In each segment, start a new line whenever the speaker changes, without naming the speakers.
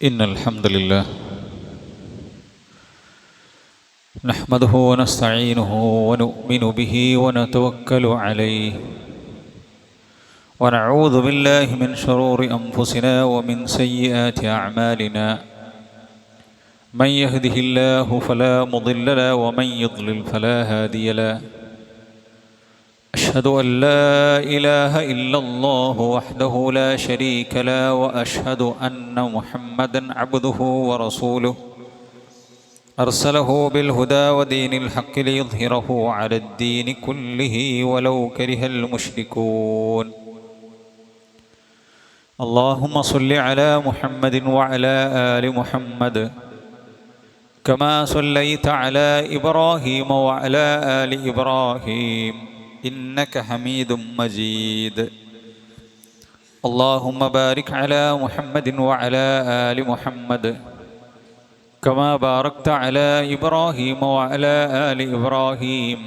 إن الحمد لله نحمده ونستعينه ونؤمن به ونتوكل عليه ونعوذ بالله من شرور أنفسنا ومن سيئات أعمالنا من يهده الله فلا مضل له ومن يضلل فلا هادي له أشهد أن لا إله إلا الله وحده لا شريك له وأشهد أن محمدا عبده ورسوله أرسله بالهدى ودين الحق ليظهره على الدين كله ولو كره المشركون اللهم صل على محمد وعلى آل محمد كما صليت على إبراهيم وعلى آل إبراهيم إنك حميد مجيد اللهم بارك على محمد وعلى آل محمد كما باركت على إبراهيم وعلى آل إبراهيم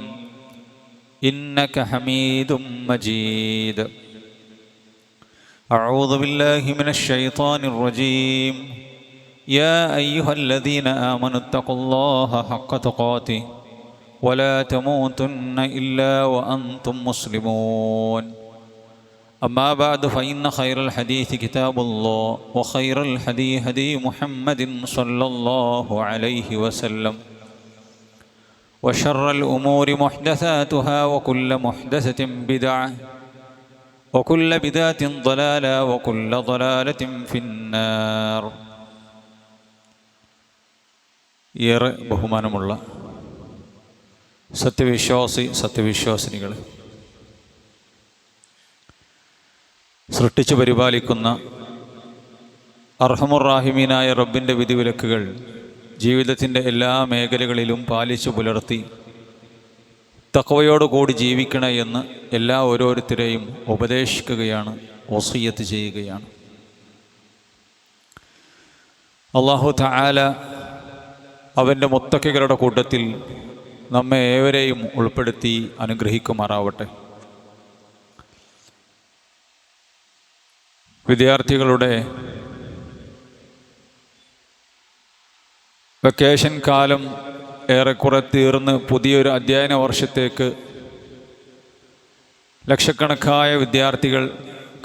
إنك حميد مجيد أعوذ بالله من الشيطان الرجيم يا أيها الذين آمنوا اتقوا الله حق تقاته ولا تموتن إلا وأنتم مسلمون أما بعد فإن خير الحديث كتاب الله وخير الهدي هدي محمد صلى الله عليه وسلم وشر الأمور محدثاتها وكل محدثة بدعة وكل بدعة ضلالة وكل ضلالة في النار. ഏറെ ബഹുമാനമുള്ള സത്യവിശ്വാസിനികൾ, സൃഷ്ടിച്ചു പരിപാലിക്കുന്ന അർഹമുറാഹിമീനായ റബ്ബിൻ്റെ വിധിവിലക്കുകൾ ജീവിതത്തിൻ്റെ എല്ലാ മേഖലകളിലും പാലിച്ചു പുലർത്തി തഖ്വയോടുകൂടി ജീവിക്കണേ എന്ന് എല്ലാ ഓരോരുത്തരെയും ഉപദേശിക്കുകയാണ്, വസിയ്യത്ത് ചെയ്യുകയാണ്. അല്ലാഹു തആല അവൻ്റെ മുത്തഖികളുടെ കൂട്ടത്തിൽ നമ്മെ ഏവരെയും ഉൾപ്പെടുത്തി അനുഗ്രഹിക്കുമാറാവട്ടെ. വിദ്യാർത്ഥികളുടെ വെക്കേഷൻ കാലം ഏറെക്കുറെ തീർന്ന് പുതിയൊരു അധ്യയന വർഷത്തേക്ക് ലക്ഷക്കണക്കായ വിദ്യാർത്ഥികൾ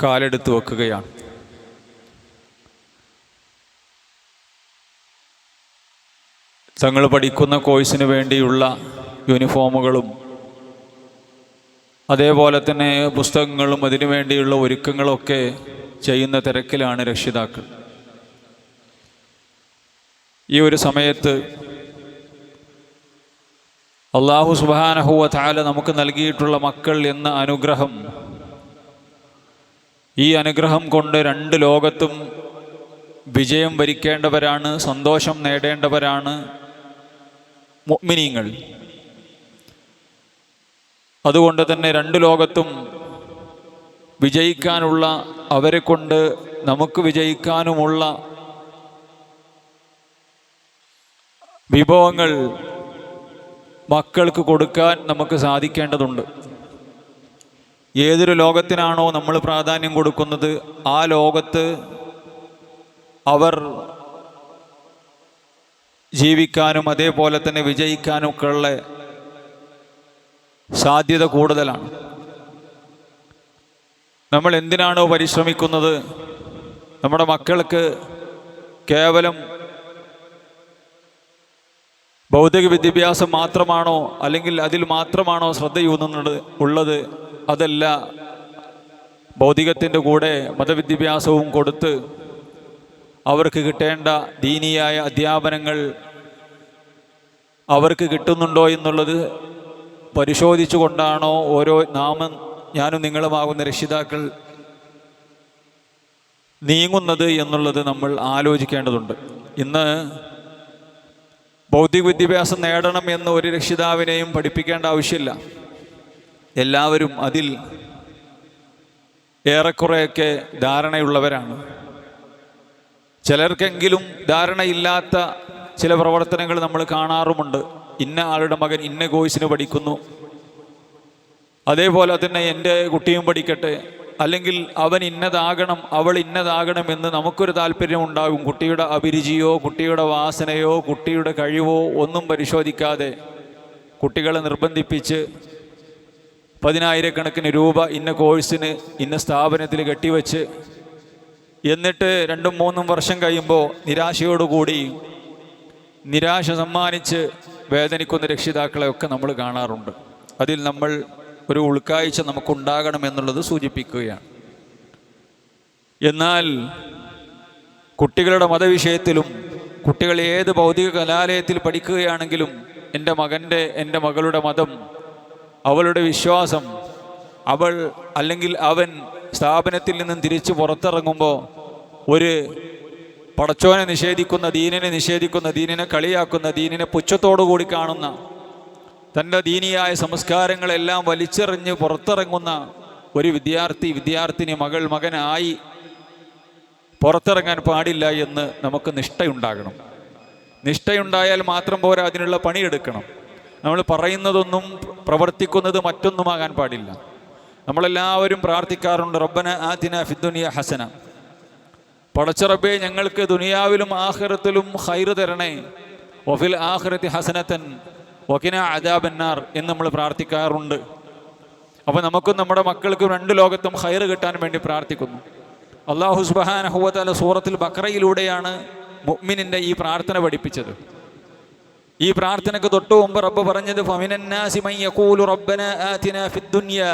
കാലെടുത്ത് വെക്കുകയാണ്. തങ്ങൾ പഠിക്കുന്ന കോഴ്സിന് വേണ്ടിയുള്ള യൂണിഫോമുകളും അതേപോലെ തന്നെ പുസ്തകങ്ങളും അതിനു വേണ്ടിയുള്ള ഒരുക്കങ്ങളൊക്കെ ചെയ്യുന്ന തിരക്കിലാണ് രക്ഷിതാക്കൾ. ഈ ഒരു സമയത്ത് അല്ലാഹു സുബ്ഹാനഹു വ തആല നമുക്ക് നൽകിയിട്ടുള്ള മക്കൾ എന്ന അനുഗ്രഹം, ഈ അനുഗ്രഹം കൊണ്ട് രണ്ട് ലോകത്തും വിജയം വരിക്കേണ്ടവരാണ്, സന്തോഷം നേടേണ്ടവരാണ് മുഅ്മിനീങ്ങൾ. അതുകൊണ്ട് തന്നെ രണ്ട് ലോകത്തും വിജയിക്കാനുള്ള, അവരെ കൊണ്ട് നമുക്ക് വിജയിക്കാനുമുള്ള വിഭവങ്ങൾ മക്കൾക്ക് കൊടുക്കാൻ നമുക്ക് സാധിക്കേണ്ടതുണ്ട്. ഏതൊരു ലോകത്തിനാണോ നമ്മൾ പ്രാധാന്യം കൊടുക്കുന്നത്, ആ ലോകത്ത് അവർ ജീവിക്കാനും അതേപോലെ തന്നെ വിജയിക്കാനൊക്കെയുള്ള സാധ്യത കൂടുതലാണ്. നമ്മൾ എന്തിനാണോ പരിശ്രമിക്കുന്നത്, നമ്മുടെ മക്കൾക്ക് കേവലം ഭൗതിക വിദ്യാഭ്യാസം മാത്രമാണോ അല്ലെങ്കിൽ അതിൽ മാത്രമാണോ ശ്രദ്ധയൂന്നുന്നത് ഉള്ളത്? അതല്ല, ഭൗതികത്തിൻ്റെ കൂടെ മതവിദ്യാഭ്യാസവും കൊടുത്ത് അവർക്ക് കിട്ടേണ്ട ദീനിയായ അധ്യാപനങ്ങൾ അവർക്ക് കിട്ടുന്നുണ്ടോ എന്നുള്ളത് പരിശോധിച്ചു കൊണ്ടാണോ ഓരോ ഞാനും നിങ്ങളുമാകുന്ന രക്ഷിതാക്കൾ നീങ്ങുന്നത് എന്നുള്ളത് നമ്മൾ ആലോചിക്കേണ്ടതുണ്ട്. ഇന്ന് ഭൗതിക വിദ്യാഭ്യാസം നേടണം എന്ന് ഒരു രക്ഷിതാവിനെയും പഠിപ്പിക്കേണ്ട ആവശ്യമില്ല. എല്ലാവരും അതിൽ ഏറെക്കുറെയൊക്കെ ധാരണയുള്ളവരാണ്. ചിലർക്കെങ്കിലും ധാരണയില്ലാത്ത ചില പ്രവർത്തനങ്ങൾ നമ്മൾ കാണാറുമുണ്ട്. ഇന്ന ആളുടെ മകൻ ഇന്ന കോഴ്സിന് പഠിക്കുന്നു, അതേപോലെ തന്നെ എൻ്റെ കുട്ടിയും പഠിക്കട്ടെ, അല്ലെങ്കിൽ അവൻ ഇന്നതാകണം അവൾ ഇന്നതാകണം എന്ന് നമുക്കൊരു താല്പര്യം ഉണ്ടാകും. കുട്ടിയുടെ അഭിരുചിയോ കുട്ടിയുടെ വാസനയോ കുട്ടിയുടെ കഴിവോ ഒന്നും പരിശോധിക്കാതെ കുട്ടികളെ നിർബന്ധിപ്പിച്ച് 10,000-കണക്കിന് രൂപ ഇന്ന കോഴ്സിന് ഇന്ന സ്ഥാപനത്തിൽ കെട്ടിവെച്ച് എന്നിട്ട് 2-3 വർഷം കഴിയുമ്പോൾ നിരാശയോടുകൂടി നിരാശ സമ്മാനിച്ച് വേദനിക്കുന്ന രക്ഷിതാക്കളെയൊക്കെ നമ്മൾ കാണാറുണ്ട്. അതിൽ നമ്മൾ ഒരു ഉൾക്കാഴ്ച നമുക്കുണ്ടാകണം എന്നുള്ളത് സൂചിപ്പിക്കുകയാണ്. എന്നാൽ കുട്ടികളുടെ മതവിഷയത്തിലും കുട്ടികൾ ഏത് ഭൗതിക കലാലയത്തിൽ പഠിക്കുകയാണെങ്കിലും എൻ്റെ മകളുടെ മതം, അവളുടെ വിശ്വാസം, അവൾ അല്ലെങ്കിൽ അവൻ സ്ഥാപനത്തിൽ നിന്നും തിരിച്ച് പുറത്തിറങ്ങുമ്പോൾ ഒരു പടച്ചോനെ നിഷേധിക്കുന്ന, ദീനിനെ നിഷേധിക്കുന്ന, ദീനിനെ കളിയാക്കുന്ന, ദീനിനെ പുച്ഛത്തോടു കൂടി കാണുന്ന, തൻ്റെ ദീനിയായ സംസ്കാരങ്ങളെല്ലാം വലിച്ചെറിഞ്ഞ് പുറത്തിറങ്ങുന്ന ഒരു വിദ്യാർത്ഥിനി മകനായി പുറത്തിറങ്ങാൻ പാടില്ല എന്ന് നമുക്ക് നിഷ്ഠയുണ്ടാകണം. നിഷ്ഠയുണ്ടായാൽ മാത്രം പോരാ, അതിനുള്ള പണിയെടുക്കണം. നമ്മൾ പറയുന്നതൊന്നും പ്രവർത്തിക്കുന്നത് മറ്റൊന്നുമാകാൻ പാടില്ല. നമ്മളെല്ലാവരും പ്രാർത്ഥിക്കാറുണ്ട്, റബ്ബന ആതിന ഫിദ്ദുനിയ ഹസന, പടച്ച റബ്ബേ ഞങ്ങൾക്ക് ദുനിയാവിലും ആഖിറത്തിലും ഖൈറ് തരണേ, വഫിൽ ആഖിറതി ഹസനതൻ വഖിന അദാബന്നാർ എന്ന് നമ്മൾ പ്രാർത്ഥിക്കാറുണ്ട്. അപ്പോൾ നമുക്കും നമ്മുടെ മക്കൾക്കും 2 ലോകത്തും ഖൈറ് കിട്ടാൻ വേണ്ടി പ്രാർത്ഥിക്കുന്നു. അല്ലാഹു സുബ്ഹാനഹു വ തആല സൂറത്തുൽ ബഖറയിലൂടെയാണ് മുഅ്മിനിന്റെ ഈ പ്രാർത്ഥന പഠിപ്പിച്ചത്. ഈ പ്രാർത്ഥനയ്ക്ക് തൊട്ടു മുമ്പ് റബ്ബ് പറഞ്ഞത് ഫമിനന്നാസി മൻ യഖൂലു റബ്ബനാ ആതിനാ ഫിദ്ദുനിയാ,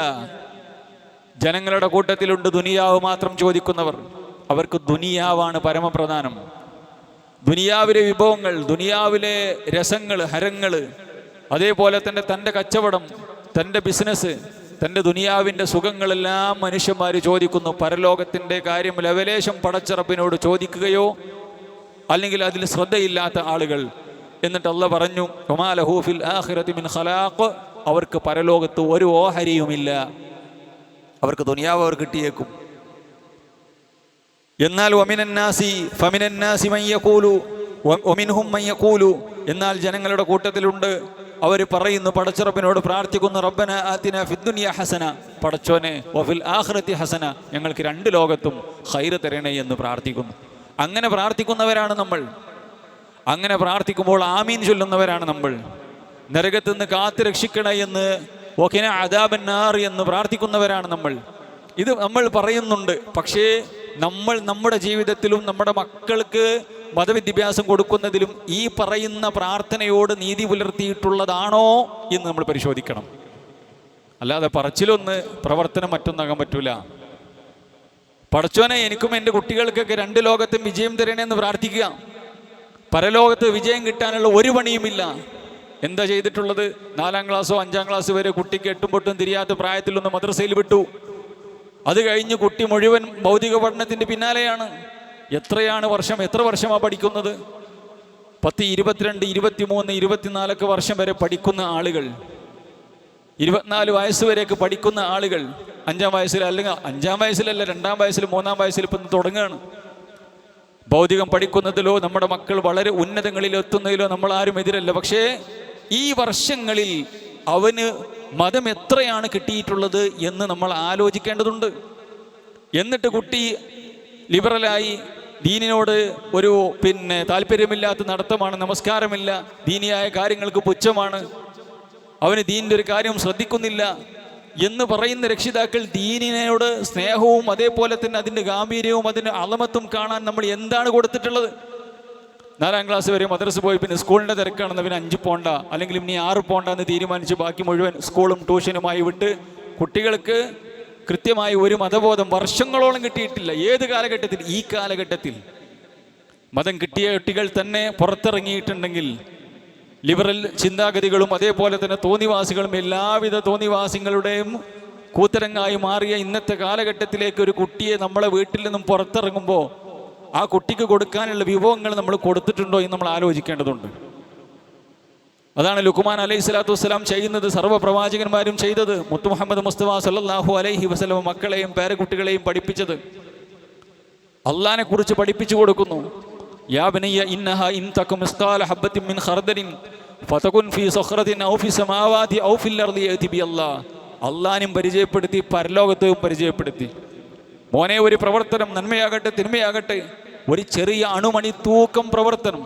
ജനങ്ങളുടെ കൂട്ടത്തിലുണ്ട് ദുനിയാവ് മാത്രം ചോദിക്കുന്നവർ. അവർക്ക് ദുനിയാവാണ് പരമപ്രധാനം. ദുനിയാവിലെ വിഭവങ്ങൾ, ദുനിയാവിലെ രസങ്ങൾ, ഹരങ്ങൾ, അതേപോലെ തന്നെ തൻ്റെ കച്ചവടം, തൻ്റെ ബിസിനസ്, തൻ്റെ ദുനിയാവിൻ്റെ സുഖങ്ങളെല്ലാം മനുഷ്യന്മാർ ചോദിക്കുന്നു. പരലോകത്തിൻ്റെ കാര്യം ലവലേശം പടച്ച റബ്ബിനോട് ചോദിക്കുകയോ അല്ലെങ്കിൽ അതിൽ ശ്രദ്ധയില്ലാത്ത ആളുകൾ. എന്നിട്ട് അല്ലാഹ് പറഞ്ഞു വമാ ലഹു ഫിൽ ആഖിറതി മിൻ ഖലാഖ്, അവർക്ക് പരലോകത്ത് ഒരു ഓഹരിയുമില്ല. അവർക്ക് ദുനിയാവ് അവർ കിട്ടിയേക്കും. എന്നാൽ ഫമിനന്നാസി മൻ യഖൂലു വമിൻഹും മൻ യഖൂലു, എന്നാൽ ജനങ്ങളുടെ കൂട്ടത്തിലുണ്ട് അവർ പറയുന്നു, പടച്ച റബ്ബിനോട് പ്രാർത്ഥിക്കുന്നു, റബ്ബന ആതിന ഫിദ്ദുനിയ ഹസന, പടച്ചോനെ വഫിൽ ആഖിറതി ഹസന, ഞങ്ങൾക്ക് 2 ലോകത്തും ഖൈറ് തരണേ എന്ന് പ്രാർത്ഥിക്കുന്നു. അങ്ങനെ പ്രാർത്ഥിക്കുന്നവരാണ് നമ്മൾ. അങ്ങനെ പ്രാർത്ഥിക്കുമ്പോൾ ആമീൻ ചൊല്ലുന്നവരാണ് നമ്മൾ. നരകത്തിൽ നിന്ന് കാത്തു രക്ഷിക്കണേ എന്ന്, വഖിന അദാബന്നാർ എന്ന് പ്രാർത്ഥിക്കുന്നവരാണ് നമ്മൾ. ഇത് നമ്മൾ പറയുന്നുണ്ട്. പക്ഷേ നമ്മൾ നമ്മുടെ ജീവിതത്തിലും നമ്മുടെ മക്കൾക്ക് മതവിദ്യാഭ്യാസം കൊടുക്കുന്നതിലും ഈ പറയുന്ന പ്രാർത്ഥനയോട് നീതി പുലർത്തിയിട്ടുള്ളതാണോ എന്ന് നമ്മൾ പരിശോധിക്കണം. അല്ലാതെ പറച്ചിലൊന്ന് പ്രവർത്തനം മറ്റൊന്നാകാൻ പറ്റൂല. പടച്ചോനെ എനിക്കും എൻ്റെ കുട്ടികൾക്കൊക്കെ 2 ലോകത്തും വിജയം തരണേന്ന് പ്രാർത്ഥിക്കുക. പരലോകത്ത് വിജയം കിട്ടാനുള്ള ഒരു പണിയുമില്ല. എന്താ ചെയ്തിട്ടുള്ളത്? 4ാം ക്ലാസ്സോ 5ാം ക്ലാസ് വരെ കുട്ടിക്ക് 8ഉം 8ഉം തിരിയാത്ത പ്രായത്തിലൊന്ന് മദ്രസയിൽ വിട്ടു. അത് കഴിഞ്ഞ് കുട്ടി മുഴുവൻ ഭൗതിക പഠനത്തിൻ്റെ പിന്നാലെയാണ്. എത്ര വർഷമാണ് പഠിക്കുന്നത്? 10, 22, 23, 24 വർഷം വരെ പഠിക്കുന്ന ആളുകൾ, 24 വയസ്സ് വരെയൊക്കെ പഠിക്കുന്ന ആളുകൾ 5ാം വയസ്സിൽ, അല്ലെങ്കിൽ 5ാം വയസ്സിലല്ല 2ാം വയസ്സിൽ 3ാം വയസ്സിൽ ഇപ്പം തുടങ്ങുകയാണ്. ഭൗതികം പഠിക്കുന്നതിലോ നമ്മുടെ മക്കൾ വളരെ ഉന്നതങ്ങളിൽ എത്തുന്നതിലോ നമ്മൾ ആരും എതിരല്ല. പക്ഷേ ഈ വർഷങ്ങളിൽ അവന് മതം എത്രയാണ് കിട്ടിയിട്ടുള്ളത് എന്ന് നമ്മൾ ആലോചിക്കേണ്ടതുണ്ട്. എന്നിട്ട് കുട്ടി ലിബറലായി ദീനിനോട് ഒരു താല്പര്യമില്ലാത്ത നടത്തമാണ്, നമസ്കാരമില്ല, ദീനിയായ കാര്യങ്ങൾക്ക് പുച്ഛമാണ്, അവന് ദീനിൻ്റെ ഒരു കാര്യം ശ്രദ്ധിക്കുന്നില്ല എന്ന് പറയുന്ന രക്ഷിതാക്കൾ ദീനിനോട് സ്നേഹവും അതേപോലെ തന്നെ അതിൻ്റെ ഗാംഭീര്യവും അതിൻ്റെ അളമത്തും കാണാൻ നമ്മൾ എന്താണ് കൊടുത്തിട്ടുള്ളത്? 4ാം ക്ലാസ് വരെ മദ്രസ പോയി, പിന്നെ സ്കൂളിൻ്റെ തിരക്കാണെന്ന് പിന്നെ 5 പോണ്ട, അല്ലെങ്കിൽ ഇനി 6 പോണ്ട എന്ന് തീരുമാനിച്ച് ബാക്കി മുഴുവൻ സ്കൂളും ട്യൂഷനുമായി വിട്ട് കുട്ടികൾക്ക് കൃത്യമായി ഒരു മതബോധം വർഷങ്ങളോളം കിട്ടിയിട്ടില്ല. ഏത് കാലഘട്ടത്തിൽ? ഈ കാലഘട്ടത്തിൽ മതം കിട്ടിയ കുട്ടികൾ തന്നെ പുറത്തിറങ്ങിയിട്ടുണ്ടെങ്കിൽ ലിബറൽ ചിന്താഗതികളും അതേപോലെ തന്നെ തോന്നിവാസികളും എല്ലാവിധ തോന്നിവാസികളുടെയും കൂത്തരങ്ങായി മാറിയ ഇന്നത്തെ കാലഘട്ടത്തിലേക്ക് ഒരു കുട്ടിയെ നമ്മളെ വീട്ടിൽ നിന്നും പുറത്തിറങ്ങുമ്പോൾ ആ കുട്ടിക്ക് കൊടുക്കാനുള്ള വിഭവങ്ങൾ നമ്മൾ കൊടുത്തിട്ടുണ്ടോ എന്ന് നമ്മൾ ആലോചിക്കേണ്ടതുണ്ട്. അതാണ് ലുക്മാൻ അലൈഹി സ്വലാത്തു വസ്സലാം ചെയ്യുന്നത്, സർവ്വപ്രവാചകന്മാരും ചെയ്തത്. മുത്ത് മുഹമ്മദ് മുസ്തഫ സല്ലല്ലാഹു അലൈഹി വസല്ലം മക്കളെയും പേരക്കുട്ടികളെയും പഠിപ്പിച്ചത്. അള്ളാഹിനെ കുറിച്ച് പഠിപ്പിച്ചു കൊടുക്കുന്നു. യാ ബനിയ്യ ഇന്നഹ ഇൻ തകും മിസ്കാല ഹബ്ബത്തിൻ മിൻ ഖർദലിൻ ഫതകുൻ ഫീ സഖറത്തിൻ ഔ ഫി സമാവാതി ഔ ഫിൽ അർളി യഅതി ബി അല്ലാഹ്. അള്ളാഹിനും പരിചയപ്പെടുത്തി, പരലോകത്തെയും പരിചയപ്പെടുത്തി. മോനെ, ഒരു പ്രവർത്തനം, നന്മയാകട്ടെ തിന്മയാകട്ടെ, ഒരു ചെറിയ അണുമണി തൂക്കം പ്രവർത്തനം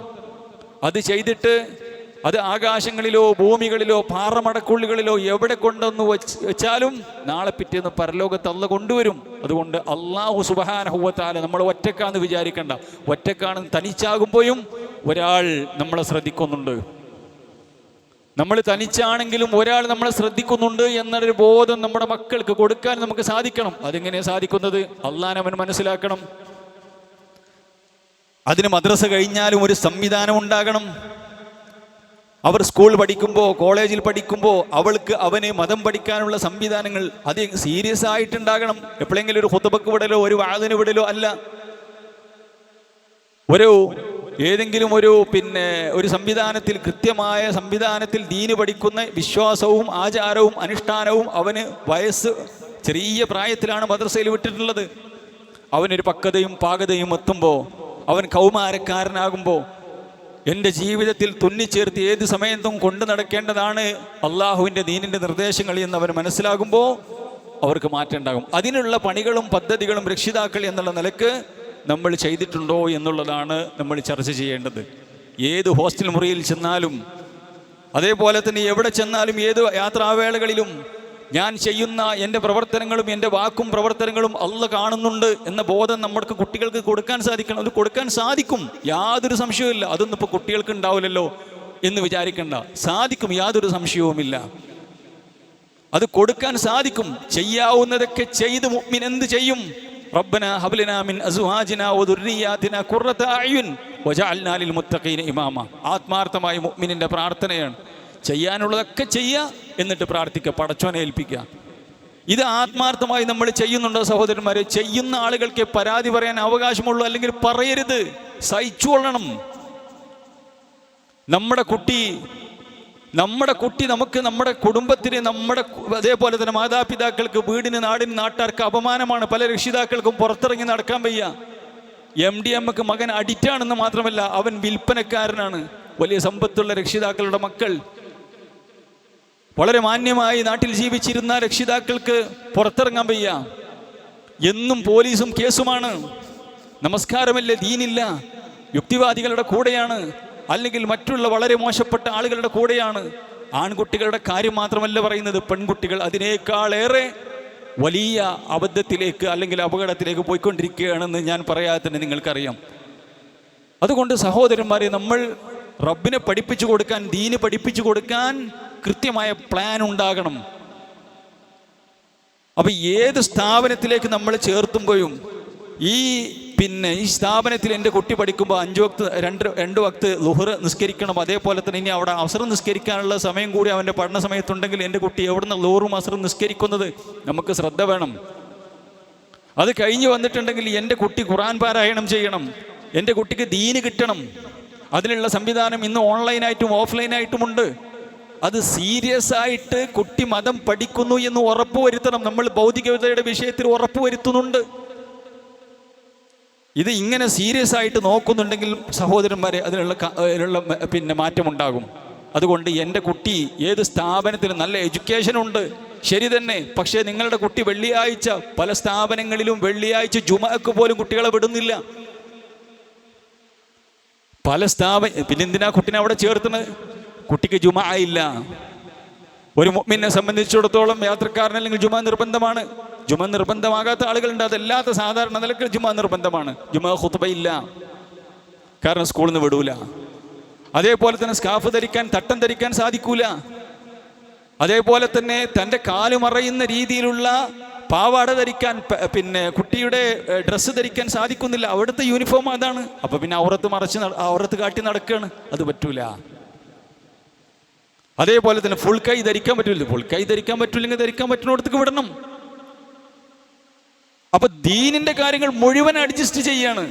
അത് ചെയ്തിട്ട് അത് ആകാശങ്ങളിലോ ഭൂമികളിലോ പാറമടക്കുള്ളികളിലോ എവിടെ കൊണ്ടൊന്ന് വെച്ചാലും നാളെ പിറ്റേന്ന് പരലോകത്ത് അള്ളാഹ് കൊണ്ടുവരും. അതുകൊണ്ട് അല്ലാഹു സുബ്ഹാനഹു വ തആല നമ്മൾ ഒറ്റക്കാന്ന് വിചാരിക്കണ്ട. ഒറ്റക്കാണെന്ന് തനിച്ചാകുമ്പോഴും ഒരാൾ നമ്മളെ ശ്രദ്ധിക്കുന്നുണ്ട്. നമ്മൾ തനിച്ചാണെങ്കിലും ഒരാൾ നമ്മളെ ശ്രദ്ധിക്കുന്നുണ്ട് എന്നൊരു ബോധം നമ്മുടെ മക്കൾക്ക് കൊടുക്കാൻ നമുക്ക് സാധിക്കണം. അതെങ്ങനെയാണ് സാധിക്കുന്നത്? അള്ളാഹനെ അവൻ മനസ്സിലാക്കണം. അതിന് മദ്രസ കഴിഞ്ഞാലും ഒരു സംവിധാനം ഉണ്ടാകണം. അവർ സ്കൂൾ പഠിക്കുമ്പോൾ, കോളേജിൽ പഠിക്കുമ്പോൾ അവന് മതം പഠിക്കാനുള്ള സംവിധാനങ്ങൾ അത് സീരിയസ് ആയിട്ടുണ്ടാകണം. എപ്പോഴെങ്കിലും ഒരു ഖുതുബക്ക് വിടലോ ഒരു വഅദിന് വിടലോ അല്ല. ഏതെങ്കിലും ഒരു സംവിധാനത്തിൽ, കൃത്യമായ സംവിധാനത്തിൽ ദീന് പഠിക്കുന്ന വിശ്വാസവും ആചാരവും അനുഷ്ഠാനവും അവന് ചെറിയ പ്രായത്തിലാണ് മദ്രസയിൽ വിട്ടിട്ടുള്ളത്. അവനൊരു പക്വതയും പാകതയും എത്തുമ്പോൾ, അവൻ കൗമാരക്കാരനാകുമ്പോൾ, എൻ്റെ ജീവിതത്തിൽ തുന്നിച്ചേർത്ത് ഏത് സമയത്തും കൊണ്ടു നടക്കേണ്ടതാണ് അള്ളാഹുവിൻ്റെ ദീനിൻ്റെ നിർദ്ദേശങ്ങൾ എന്ന് അവർ മനസ്സിലാകുമ്പോൾ അവർക്ക് മാറ്റം ഉണ്ടാകും. അതിനുള്ള പണികളും പദ്ധതികളും രക്ഷിതാക്കൾ എന്നുള്ള നിലക്ക് നമ്മൾ ചെയ്തിട്ടുണ്ടോ എന്നുള്ളതാണ് നമ്മൾ ചർച്ച ചെയ്യേണ്ടത്. ഏത് ഹോസ്റ്റൽ മുറിയിൽ ചെന്നാലും, അതേപോലെ തന്നെ എവിടെ ചെന്നാലും, ഏത് യാത്രാവേളകളിലും ഞാൻ ചെയ്യുന്ന എൻ്റെ പ്രവർത്തനങ്ങളും എൻ്റെ വാക്കും പ്രവർത്തനങ്ങളും അള്ളാഹ് കാണുന്നുണ്ട് എന്ന ബോധം നമ്മുടെ കുട്ടികൾക്ക് കൊടുക്കാൻ സാധിക്കണം. അത് കൊടുക്കാൻ സാധിക്കും, യാതൊരു സംശയവുമില്ല. അതൊന്നും ഇപ്പോൾ കുട്ടികൾക്ക് ഉണ്ടാവില്ലല്ലോ എന്ന് വിചാരിക്കേണ്ട. സാധിക്കും, യാതൊരു സംശയവുമില്ല. അത് കൊടുക്കാൻ സാധിക്കും. ചെയ്യാവുന്നതൊക്കെ ചെയ്ത് മുഅ്മിൻ എന്ത് ചെയ്യും? റബ്ബനാ ഹബ്ലനാ മിൻ അസ്വാജിനാ വദുർരിയാതിനാ ഖുർറത അഅ്യുൻ വജഅൽനാ ലിൽ മുത്തഖീന ഇമാമ. ആത്മാർത്ഥമായ മുഅ്മിനിന്റെ പ്രാർത്ഥനയാണ്. ചെയ്യാനുള്ളതൊക്കെ ചെയ്യുക, എന്നിട്ട് പ്രാർത്ഥിക്കുക, പടച്ചോനെ ഏൽപ്പിക്കുക. ഇത് ആത്മാർത്ഥമായി നമ്മൾ ചെയ്യുന്നുണ്ടോ സഹോദരന്മാരെ? ചെയ്യുന്ന ആളുകൾക്ക് പരാതി പറയാൻ അവകാശമുള്ളൂ, അല്ലെങ്കിൽ പറയരുത്, സഹിച്ചുകൊള്ളണം. നമ്മുടെ കുട്ടി നമുക്ക്, നമ്മുടെ കുടുംബത്തിന്, അതേപോലെ തന്നെ മാതാപിതാക്കൾക്ക്, വീടിന്, നാടിന്, നാട്ടുകാർക്ക് അപമാനമാണ്. പല രക്ഷിതാക്കൾക്കും പുറത്തിറങ്ങി നടക്കാൻ വയ്യ. MDMക്ക് മകൻ അഡിക്റ്റാണെന്ന് മാത്രമല്ല, അവൻ വിൽപ്പനക്കാരനാണ്. വലിയ സമ്പത്തുള്ള രക്ഷിതാക്കളുടെ മക്കൾ, വളരെ മാന്യമായി നാട്ടിൽ ജീവിച്ചിരുന്ന രക്ഷിതാക്കൾക്ക് പുറത്തിറങ്ങാൻ വയ്യ. എന്നും പോലീസും കേസുമാണ്. നമസ്കാരമില്ല, ദീനില്ല, യുക്തിവാദികളുടെ കൂടെയാണ്, അല്ലെങ്കിൽ മറ്റുള്ള വളരെ മോശപ്പെട്ട ആളുകളുടെ കൂടെയാണ്. ആൺകുട്ടികളുടെ കാര്യം മാത്രമല്ല പറയുന്നത്, പെൺകുട്ടികൾ അതിനേക്കാളേറെ വലിയ അബദ്ധത്തിലേക്ക് അല്ലെങ്കിൽ അപകടത്തിലേക്ക് പോയിക്കൊണ്ടിരിക്കുകയാണെന്ന് ഞാൻ പറയാതെ തന്നെ നിങ്ങൾക്കറിയാം. അതുകൊണ്ട് സഹോദരന്മാരെ, നമ്മൾ റബ്ബിനെ പഠിപ്പിച്ചു കൊടുക്കാൻ, ദീന് പഠിപ്പിച്ചു കൊടുക്കാൻ കൃത്യമായ പ്ലാൻ ഉണ്ടാകണം. അപ്പൊ ഏത് സ്ഥാപനത്തിലേക്ക് നമ്മൾ ചേർത്തുമ്പോഴും ഈ സ്ഥാപനത്തിൽ എൻ്റെ കുട്ടി പഠിക്കുമ്പോൾ 5 വക്ത് 2 വക്ത് ളുഹർ നിസ്കരിക്കണം. അതേപോലെ തന്നെ ഇനി അവിടെ അസ്ർ നിസ്കരിക്കാനുള്ള സമയം കൂടി അവൻ്റെ പഠന സമയത്തുണ്ടെങ്കിൽ എൻ്റെ കുട്ടി എവിടുന്ന് ളുഹറും അസ്റും നിസ്കരിക്കുന്നത് നമുക്ക് ശ്രദ്ധ വേണം. അത് കഴിഞ്ഞ് വന്നിട്ടുണ്ടെങ്കിൽ എൻ്റെ കുട്ടി ഖുർആൻ പാരായണം ചെയ്യണം, എൻ്റെ കുട്ടിക്ക് ദീന് കിട്ടണം. അതിനുള്ള സംവിധാനം ഇന്ന് ഓൺലൈനായിട്ടും ഓഫ്ലൈനായിട്ടുമുണ്ട്. അത് സീരിയസ് ആയിട്ട് കുട്ടി മതം പഠിക്കുന്നു എന്ന് ഉറപ്പുവരുത്തണം. നമ്മൾ ഭൗതികതയുടെ വിഷയത്തിൽ ഉറപ്പുവരുത്തുന്നുണ്ട്. ഇത് ഇങ്ങനെ സീരിയസ് ആയിട്ട് നോക്കുന്നുണ്ടെങ്കിൽ സഹോദരന്മാരെ, അതിനുള്ള മാറ്റമുണ്ടാകും. അതുകൊണ്ട് എൻ്റെ കുട്ടി ഏത് സ്ഥാപനത്തിലും നല്ല എഡ്യൂക്കേഷൻ ഉണ്ട്, ശരി തന്നെ. പക്ഷേ നിങ്ങളുടെ കുട്ടി വെള്ളിയാഴ്ച, പല സ്ഥാപനങ്ങളിലും വെള്ളിയാഴ്ച ജുമഅക്ക് പോലും കുട്ടികളെ വിടുന്നില്ല. പിന്നെന്തിനാ കുട്ടിനെ അവിടെ ചേർത്തുന്നത്? കുട്ടിക്ക് ജുമഅ ഇല്ല. ഒരു മുഅ്മിനെ സംബന്ധിച്ചിടത്തോളം യാത്രക്കാരനല്ലെങ്കിൽ ജുമഅ നിർബന്ധമാണ്. ജുമഅ നിർബന്ധമാകാത്ത ആളുകളുണ്ട്, അതല്ലാത്ത സാധാരണ നിലക്ക് ജുമഅ നിർബന്ധമാണ്. ജുമഅ ഖുത്ബ ഇല്ല, കാരണം സ്കൂളിൽ നിന്ന് വിടൂല. അതേപോലെ തന്നെ സ്കാഫ് ധരിക്കാൻ, തട്ടം ധരിക്കാൻ സാധിക്കൂല. അതേപോലെ തന്നെ തൻ്റെ കാല് മറയുന്ന രീതിയിലുള്ള പാവാട ധരിക്കാൻ, കുട്ടിയുടെ ഡ്രസ്സ് ധരിക്കാൻ സാധിക്കുന്നില്ല. അവിടുത്തെ യൂണിഫോം അതാണ്. അപ്പൊ പിന്നെ ഔറത്ത് കാട്ടി നടക്കുകയാണ്, അത് പറ്റൂല. അതേപോലെ തന്നെ ഫുൾ കൈ ധരിക്കാൻ പറ്റില്ല. ഫുൾ കൈ ധരിക്കാൻ പറ്റില്ലെങ്കിൽ ധരിക്കാൻ പറ്റുന്നിടത്തേക്ക് വിടണം. അപ്പൊ ദീനിന്റെ കാര്യങ്ങൾ മുഴുവൻ അഡ്ജസ്റ്റ് ചെയ്യാണ്.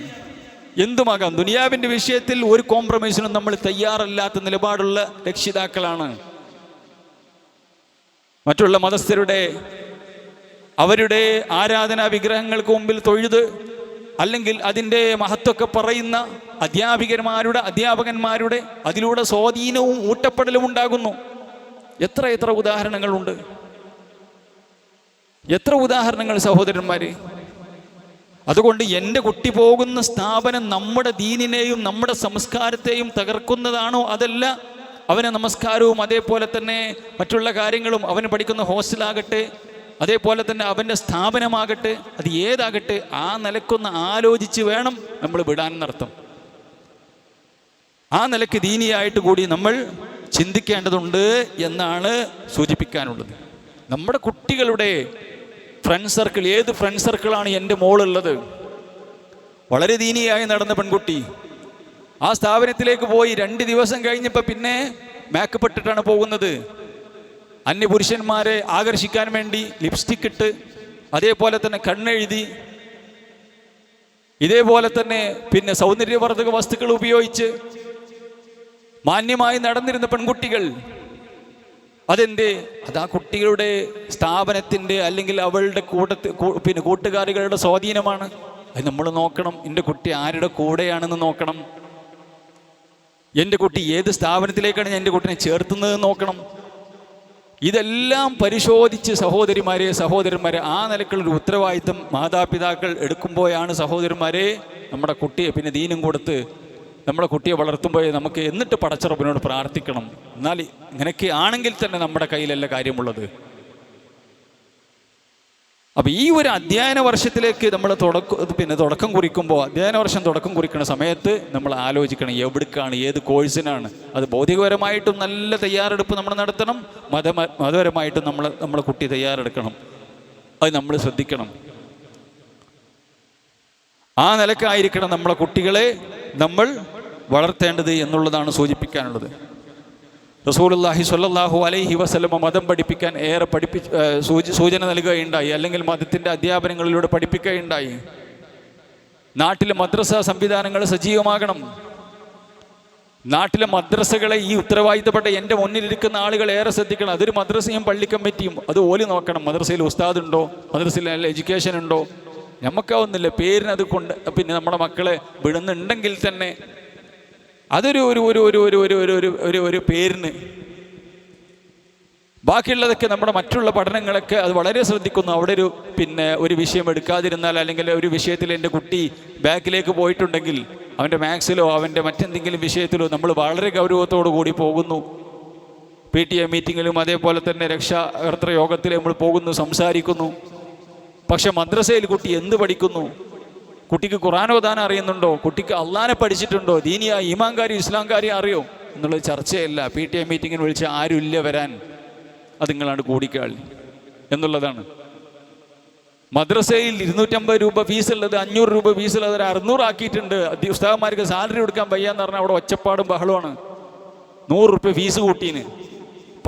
എന്തുമാകാം. ദുനിയാവിന്റെ വിഷയത്തിൽ ഒരു കോംപ്രമൈസിനും നമ്മൾ തയ്യാറല്ലാത്ത നിലപാടുള്ള രക്ഷിതാക്കളാണ്. മറ്റുള്ള അവരുടെ ആരാധനാ വിഗ്രഹങ്ങൾക്ക് മുമ്പിൽ തൊഴുത്, അല്ലെങ്കിൽ അതിൻ്റെ മഹത്വമൊക്കെ പറയുന്ന അധ്യാപകന്മാരുടെ അതിലൂടെ സ്വാധീനവും ഊട്ടപ്പെടലും ഉണ്ടാകുന്നു. എത്ര ഉദാഹരണങ്ങളുണ്ട്, എത്ര ഉദാഹരണങ്ങൾ സഹോദരന്മാരെ. അതുകൊണ്ട് എൻ്റെ കുട്ടി പോകുന്ന സ്ഥാപനം നമ്മുടെ ദീനിനെയും നമ്മുടെ സംസ്കാരത്തെയും തകർക്കുന്നതാണോ? അതല്ല, അവന് നമസ്കാരവും അതേപോലെ തന്നെ മറ്റുള്ള കാര്യങ്ങളും, അവന് പഠിക്കുന്ന ഹോസ്റ്റലാകട്ടെ, അതേപോലെ തന്നെ അവൻ്റെ സ്ഥാപനമാകട്ടെ, അത് ഏതാകട്ടെ, ആ നിലക്കൊന്ന് ആലോചിച്ച് വേണം നമ്മൾ വിടാൻ നടത്തും. ആ നിലയ്ക്ക് ദീനിയായിട്ട് കൂടി നമ്മൾ ചിന്തിക്കേണ്ടതുണ്ട് എന്നാണ് സൂചിപ്പിക്കാനുള്ളത്. നമ്മുടെ കുട്ടികളുടെ ഫ്രണ്ട് സർക്കിൾ, ഏത് ഫ്രണ്ട് സർക്കിളാണ് എൻ്റെ മോളുള്ളത്? വളരെ ദീനിയായി നടന്ന പെൺകുട്ടി ആ സ്ഥാപനത്തിലേക്ക് പോയി 2 ദിവസം കഴിഞ്ഞപ്പോൾ പിന്നെ മേക്കപ്പ് ഇട്ടിട്ടാണ് പോകുന്നത്. അന്യപുരുഷന്മാരെ ആകർഷിക്കാൻ വേണ്ടി ലിപ്സ്റ്റിക് ഇട്ട്, അതേപോലെ തന്നെ കണ്ണെഴുതി, ഇതേപോലെ തന്നെ പിന്നെ സൗന്ദര്യവർദ്ധക വസ്തുക്കൾ ഉപയോഗിച്ച് മാന്യമായി നടന്നിരുന്ന പെൺകുട്ടികൾ. അതെന്തേ? അത് ആ കുട്ടികളുടെ സ്ഥാപനത്തിൻ്റെ അല്ലെങ്കിൽ അവളുടെ കൂട്ടുകാരികളുടെ സ്വാധീനമാണ്. അത് നമ്മൾ നോക്കണം. എൻ്റെ കുട്ടി ആരുടെ കൂടെയാണെന്ന് നോക്കണം. എൻ്റെ കുട്ടി ഏത് സ്ഥാപനത്തിലേക്കാണ് ഞാൻ എൻ്റെ കുട്ടിനെ ചേർത്തുന്നത് നോക്കണം. ഇതെല്ലാം പരിശോധിച്ച് സഹോദരന്മാരെ ആ നിലക്കുള്ളൊരു ഉത്തരവാദിത്വം മാതാപിതാക്കൾ എടുക്കുമ്പോഴാണ് സഹോദരന്മാരെ നമ്മുടെ കുട്ടിയെ പിന്നെ ദീനും കൊടുത്ത് നമ്മുടെ കുട്ടിയെ വളർത്തുമ്പോൾ നമുക്ക് എന്നിട്ട് പടച്ചറപ്പിനോട് പ്രാർത്ഥിക്കണം. എന്നാൽ ഇങ്ങനെയൊക്കെ ആണെങ്കിൽ തന്നെ നമ്മുടെ കയ്യിലല്ല കാര്യമുള്ളത്. അപ്പം ഈ ഒരു അധ്യയന വർഷത്തിലേക്ക് നമ്മൾ തുടക്കം കുറിക്കുമ്പോൾ, അധ്യയന വർഷം തുടക്കം കുറിക്കുന്ന സമയത്ത് നമ്മൾ ആലോചിക്കണം എവിടേക്കാണ്, ഏത് കോഴ്സിനാണ്. അത് ഭൗതികപരമായിട്ടും നല്ല തയ്യാറെടുപ്പ് നമ്മൾ നടത്തണം, മതപരമായിട്ടും നമ്മളെ കുട്ടി തയ്യാറെടുക്കണം. അത് നമ്മൾ ശ്രദ്ധിക്കണം. ആ നിലക്കായിരിക്കണം നമ്മളെ കുട്ടികളെ നമ്മൾ വളർത്തേണ്ടത് എന്നുള്ളതാണ് സൂചിപ്പിക്കാനുള്ളത്. റസൂലുള്ളാഹി സ്വല്ലല്ലാഹു അലൈഹി വസല്ലമ മതം പഠിപ്പിക്കാൻ ഏറെ സൂചന നൽകുകയുണ്ടായി, അല്ലെങ്കിൽ മതത്തിൻ്റെ അധ്യാപനങ്ങളിലൂടെ പഠിപ്പിക്കുകയുണ്ടായി. നാട്ടിലെ മദ്രസ സംവിധാനങ്ങൾ സജീവമാകണം. നാട്ടിലെ മദ്രസകളെ ഈ ഉത്തരവാദിത്തപ്പെട്ട എൻ്റെ മുന്നിലിരിക്കുന്ന ആളുകൾ ഏറെ ശ്രദ്ധിക്കണം. അതൊരു മദ്രസയും പള്ളി കമ്മിറ്റിയും അത് ഓല് നോക്കണം. മദ്രസയിൽ ഉസ്താദുണ്ടോ, മദ്രസയിൽ നല്ല എഡ്യൂക്കേഷൻ ഉണ്ടോ? നമുക്കാവുന്നില്ല, പേരിനത് കൊണ്ട് പിന്നെ നമ്മുടെ മക്കളെ വിടുന്നുണ്ടെങ്കിൽ തന്നെ അതൊരു ഒരു ഒരു ഒരു ഒരു ഒരു ഒരു ഒരു ഒരു പേരിന്. ബാക്കിയുള്ളതൊക്കെ നമ്മുടെ മറ്റുള്ള പഠനങ്ങളൊക്കെ അത് വളരെ ശ്രദ്ധിക്കുന്നു. അവിടെ ഒരു വിഷയം എടുക്കാതിരുന്നാൽ, അല്ലെങ്കിൽ ഒരു വിഷയത്തിൽ എൻ്റെ കുട്ടി ബാക്കിലേക്ക് പോയിട്ടുണ്ടെങ്കിൽ അവൻ്റെ മാത്സിലോ അവൻ്റെ മറ്റെന്തെങ്കിലും വിഷയത്തിലോ നമ്മൾ വളരെ ഗൗരവത്തോടു കൂടി പോകുന്നു. PTA മീറ്റിങ്ങിലും അതേപോലെ തന്നെ രക്ഷാകർതൃ യോഗത്തിൽ നമ്മൾ പോകുന്നു, സംസാരിക്കുന്നു. പക്ഷെ മദ്രസയിൽ കുട്ടി എന്ത് പഠിക്കുന്നു? കുട്ടിക്ക് ഖുർആൻ ഓതാൻ അറിയുന്നുണ്ടോ? കുട്ടിക്ക് അള്ളാനെ പഠിച്ചിട്ടുണ്ടോ? ദീനിയ ഈമാൻ കാര്യം ഇസ്ലാം കാര്യം അറിയോ എന്നുള്ളത് ചർച്ചയല്ല. PTA മീറ്റിങ്ങിന് വിളിച്ച് ആരും ഇല്ല വരാൻ, അത് നിങ്ങളാണ് കൂടിക്കാളി എന്നുള്ളതാണ്. മദ്രസയിൽ 250 രൂപ ഫീസുള്ളത് 500 രൂപ ഫീസുള്ളത് 600 ആക്കിയിട്ടുണ്ട്. ഉസ്താദന്മാർക്ക് സാലറി കൊടുക്കാൻ വയ്യാന്ന് പറഞ്ഞാൽ അവിടെ ഒച്ചപ്പാടും ബഹളമാണ്. 100 രൂപ ഫീസ് കൂട്ടീന്.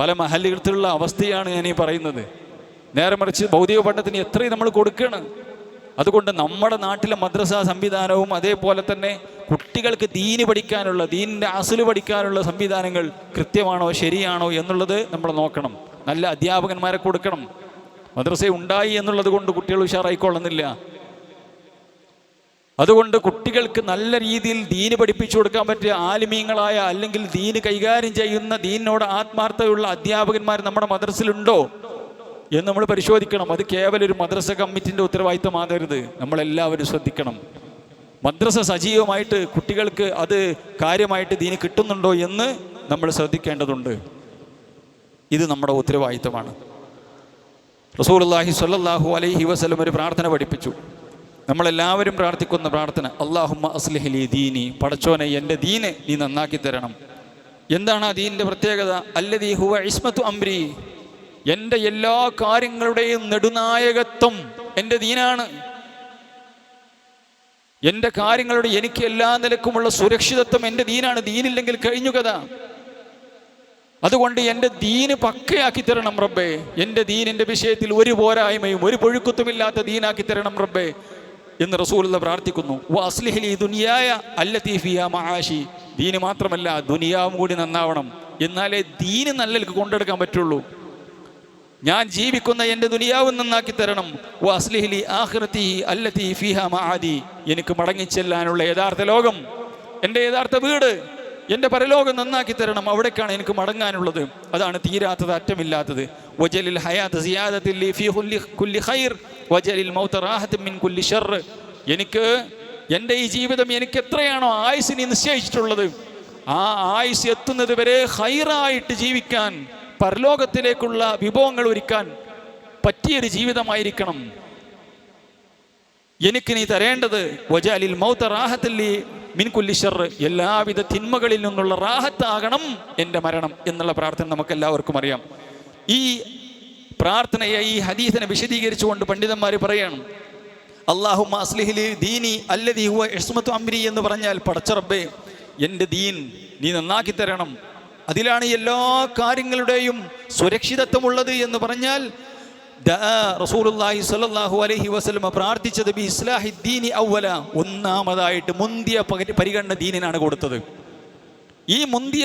പല മഹല്ലുകളിലുള്ള അവസ്ഥയാണ് ഞാൻ ഈ പറയുന്നത്. നേരെ മറിച്ച് ഭൗതിക പഠനത്തിന് എത്രയും നമ്മൾ കൊടുക്കണം. അതുകൊണ്ട് നമ്മുടെ നാട്ടിലെ മദ്രസ സംവിധാനവും അതേപോലെ തന്നെ കുട്ടികൾക്ക് ദീന് പഠിക്കാനുള്ള, ദീനിൻ്റെ അസ്ല് പഠിക്കാനുള്ള സംവിധാനങ്ങൾ കൃത്യമാണോ ശരിയാണോ എന്നുള്ളത് നമ്മൾ നോക്കണം. നല്ല അധ്യാപകന്മാരെ കൊടുക്കണം. മദ്രസ ഉണ്ടായി എന്നുള്ളത് കൊണ്ട് കുട്ടികൾ ഉഷാറായിക്കൊള്ളുന്നില്ല. അതുകൊണ്ട് കുട്ടികൾക്ക് നല്ല രീതിയിൽ ദീന് പഠിപ്പിച്ചു കൊടുക്കാൻ പറ്റിയ ആലിമീങ്ങളായ, അല്ലെങ്കിൽ ദീന് കൈകാര്യം ചെയ്യുന്ന, ദീനിനോട് ആത്മാർത്ഥതയുള്ള അധ്യാപകന്മാർ നമ്മുടെ മദ്രസയിലുണ്ടോ എന്ന് നമ്മൾ പരിശോധിക്കണം. അത് കേവലം ഒരു മദ്രസ കമ്മിറ്റിൻ്റെ ഉത്തരവാദിത്തമാകരുത്. നമ്മളെല്ലാവരും ശ്രദ്ധിക്കണം. മദ്രസ സജീവമായിട്ട് കുട്ടികൾക്ക് അത് കാര്യമായിട്ട് ദീന് കിട്ടുന്നുണ്ടോ എന്ന് നമ്മൾ ശ്രദ്ധിക്കേണ്ടതുണ്ട്. ഇത് നമ്മുടെ ഉത്തരവാദിത്തമാണ്. റസൂലുള്ളാഹി സ്വല്ലല്ലാഹു അലൈഹി വസല്ലം ഒരു പ്രാർത്ഥന പഠിപ്പിച്ചു. നമ്മളെല്ലാവരും പ്രാർത്ഥിക്കുന്ന പ്രാർത്ഥന, അല്ലാഹുമ്മ അസ്ലിഹ് ലി ദീനി, പടച്ചോനെ എൻ്റെ ദീനെ നീ നന്നാക്കി തരണം. എന്താണ് ആ ദീനിൻ്റെ പ്രത്യേകത? അല്ലദീ ഹുവ ഇസ്മത്തു അംരി, എൻ്റെ എല്ലാ കാര്യങ്ങളുടെയും നെടുനായകത്വം എൻ്റെ ദീനാണ്. എൻ്റെ കാര്യങ്ങളുടെ എനിക്ക് എല്ലാ നിലക്കുമുള്ള സുരക്ഷിതത്വം എൻ്റെ ദീനാണ്. ദീനില്ലെങ്കിൽ കഴിഞ്ഞു കഥ. അതുകൊണ്ട് എൻ്റെ ദീന് പക്കയാക്കി തരണം റബ്ബേ. എൻ്റെ ദീനിൻ്റെ വിഷയത്തിൽ ഒരു പോരായ്മയും ഒരു പൊഴുക്കുത്തുമില്ലാത്ത ദീനാക്കി തരണം റബ്ബേ എന്ന് റസൂലുള്ള പ്രാർത്ഥിക്കുന്നു. വഅസ്ലിഹ് ലി ദുനിയായ അല്ലതി ഫിഹാ മആശി, ദീന് മാത്രമല്ല ദുനിയാവും കൂടി നന്നാവണം. എന്നാലേ ദീന് നല്ലൽക്ക് കൊണ്ടെടുക്കാൻ പറ്റുള്ളൂ. ഞാൻ ജീവിക്കുന്ന എൻ്റെ ദുനിയാവും നന്നാക്കി തരണം. വഅസ്ലിഹ് ലി ആഖിറതി അല്ലതി ഫിഹാ മആദി, എനിക്ക് മടങ്ങിച്ചെല്ലാനുള്ള യഥാർത്ഥ ലോകം, എൻ്റെ യഥാർത്ഥ വീട്, എൻ്റെ പരലോകം നന്നാക്കി തരണം. അവിടേക്കാണ് എനിക്ക് മടങ്ങാനുള്ളത്. അതാണ് തീരാത്തത്, അറ്റമില്ലാത്തത്. വജലിൽ ഹയാത്ത് സിയാദത്തിൽ ലി ഫീ കുല്ലി ഖൈർ വജലിൽ മൗത റാഹത്തുൻ മിൻ കുല്ലി ശർർ.
എനിക്ക് എൻ്റെ ഈ ജീവിതം എനിക്ക് എത്രയാണോ ആയുസ്സിന് നിശ്ചയിച്ചിട്ടുള്ളത്, ആ ആയുസ് എത്തുന്നത് വരെ ഹൈറായിട്ട് ജീവിക്കാൻ, പരലോകത്തിലേക്കുള്ള വിഭവങ്ങൾ ഒരുക്കാൻ പറ്റിയൊരു ജീവിതമായിരിക്കണം എനിക്ക് നീ തരേണ്ടത്. വജാലിൽ മൗത റാഹത്തല്ലി മിൻ കുല്ലി ശർർ, എല്ലാവിധ തിന്മകളിൽ നിന്നുള്ള റാഹത്താകണം എൻ്റെ മരണം എന്നുള്ള പ്രാർത്ഥന നമുക്കെല്ലാവർക്കും അറിയാം. ഈ പ്രാർത്ഥനയെ, ഈ ഹദീസിനെ വിശദീകരിച്ചുകൊണ്ട് പണ്ഡിതന്മാർ പറയണം, അല്ലാഹുമ്മ അസ്ലിഹ് ലി ദീനി അല്ലദീ ഹുവ ഇസ്മത്തു അംരി എന്ന് പറഞ്ഞാൽ, പടച്ച റബ്ബേ എൻ്റെ ദീൻ നീ നന്നാക്കി തരണം, അതിലാണ് എല്ലാ കാര്യങ്ങളുടെയും സുരക്ഷിതത്വമുള്ളത് എന്ന് പറഞ്ഞാൽ, റസൂലുള്ളാഹി സ്വല്ലല്ലാഹു അലൈഹി വസല്ലം പ്രാർത്ഥിച്ചത് ബി ഇസ്ലാഹി ദീനി അവല, ഒന്നാമതായിട്ട് മുന്തിയ പരിഗണന ദീനിനാണ് കൊടുത്തത്. ഈ മുന്തിയ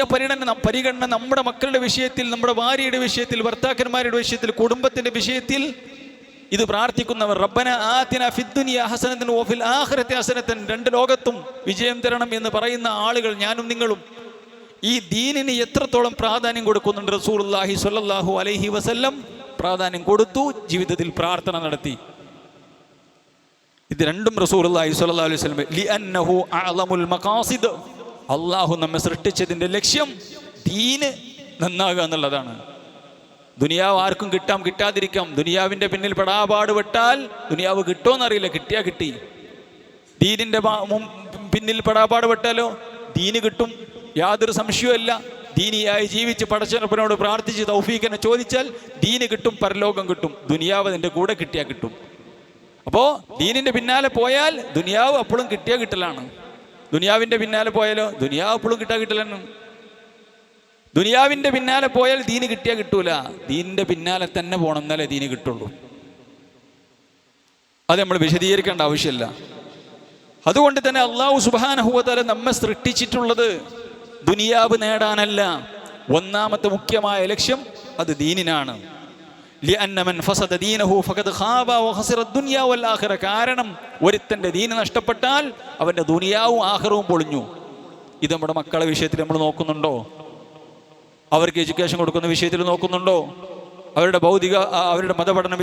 പരിഗണന നമ്മുടെ മക്കളുടെ വിഷയത്തിൽ, നമ്മുടെ ഭാര്യയുടെ വിഷയത്തിൽ, ഭർത്താക്കന്മാരുടെ വിഷയത്തിൽ, കുടുംബത്തിന്റെ വിഷയത്തിൽ ഇത് പ്രാർത്ഥിക്കുന്നവർ, റബ്ബന ആതിന ഫിദ്ദുനിയ ഹസനതൻ വഫിൽ ആഖിറതി ഹസനതൻ, രണ്ട് ലോകത്തും വിജയം തരണം എന്ന് പറയുന്ന ആളുകൾ ഞാനും നിങ്ങളും ഈ ദീനിന് എത്രത്തോളം പ്രാധാന്യം കൊടുക്കുന്നുണ്ട്? റസൂലുള്ളാഹി സ്വല്ലല്ലാഹു അലൈഹി വസല്ലം പ്രാധാന്യം കൊടുത്തു, ജീവിതത്തിൽ പ്രാർത്ഥന നടത്തി. ഇത് രണ്ടും റസൂലുള്ളാഹി സ്വല്ലല്ലാഹു അലൈഹി വസല്ലം ലിഅന്നഹു അഅ്ളമുൽ മഖാസിദ്, അല്ലാഹു നമ്മെ സൃഷ്ടിച്ചതിൻ്റെ ലക്ഷ്യം ദീന് നന്നാകുക എന്നുള്ളതാണ്. ദുനിയാവ് ആർക്കും കിട്ടാം, കിട്ടാതിരിക്കാം. ദുനിയാവിൻ്റെ പിന്നിൽ പെടാപാട് പെട്ടാൽ ദുനിയാവ് കിട്ടുമോയെന്നറിയില്ല, കിട്ടിയാൽ കിട്ടി. ദീനിൻ്റെ പിന്നിൽ പെടാപാട് പെട്ടാലോ ദീന് കിട്ടും, യാതൊരു സംശയവുമില്ല. ദീനിയായി ജീവിച്ച് പടച്ചവനോട് പ്രാർത്ഥിച്ച് തൗഫീഖിനെ ചോദിച്ചാൽ ദീന് കിട്ടും, പരലോകം കിട്ടും. ദുനിയാവ് അതിൻ്റെ കൂടെ കിട്ടിയാൽ കിട്ടും. അപ്പോൾ ദീനിൻ്റെ പിന്നാലെ പോയാൽ ദുനിയാവ് അപ്പോഴും കിട്ടിയാൽ കിട്ടലാണ്. ദുനിയാവിൻ്റെ പിന്നാലെ പോയാലോ ദുനിയാവ് അപ്പോഴും കിട്ടിയാൽ കിട്ടലാണ്. ദുനിയാവിൻ്റെ പിന്നാലെ പോയാൽ ദീന് കിട്ടിയാൽ കിട്ടൂല. ദീനിൻ്റെ പിന്നാലെ തന്നെ പോകണം, എന്നാലേ ദീന് കിട്ടുള്ളൂ. അത് നമ്മൾ വിശദീകരിക്കേണ്ട ആവശ്യമില്ല. അതുകൊണ്ട് തന്നെ അല്ലാഹു സുബ്ഹാനഹു വ തആല നമ്മെ സൃഷ്ടിച്ചിട്ടുള്ളത് ദുനിയാവ് നേടാനല്ല. ഒന്നാമത്തെ മുഖ്യമായ ലക്ഷ്യം അത് ദീനിനാണ്. ലിഅന്ന മൻ ഫസദ ദീനഹു ഫഖദ് ഖാബ വഖസിറ ദുനിയ വൽ ആഖിറ, കാരണം ഒരുത്തൻ്റെ ദീന് നഷ്ടപ്പെട്ടാൽ അവൻ്റെ ദുനിയാവും ആഖിറവും പൊളിഞ്ഞു. ഇത് നമ്മുടെ മക്കളുടെ വിഷയത്തിൽ നമ്മൾ നോക്കുന്നുണ്ടോ? അവർക്ക് എഡ്യൂക്കേഷൻ കൊടുക്കുന്ന വിഷയത്തിൽ നോക്കുന്നുണ്ടോ? അവരുടെ മതപഠന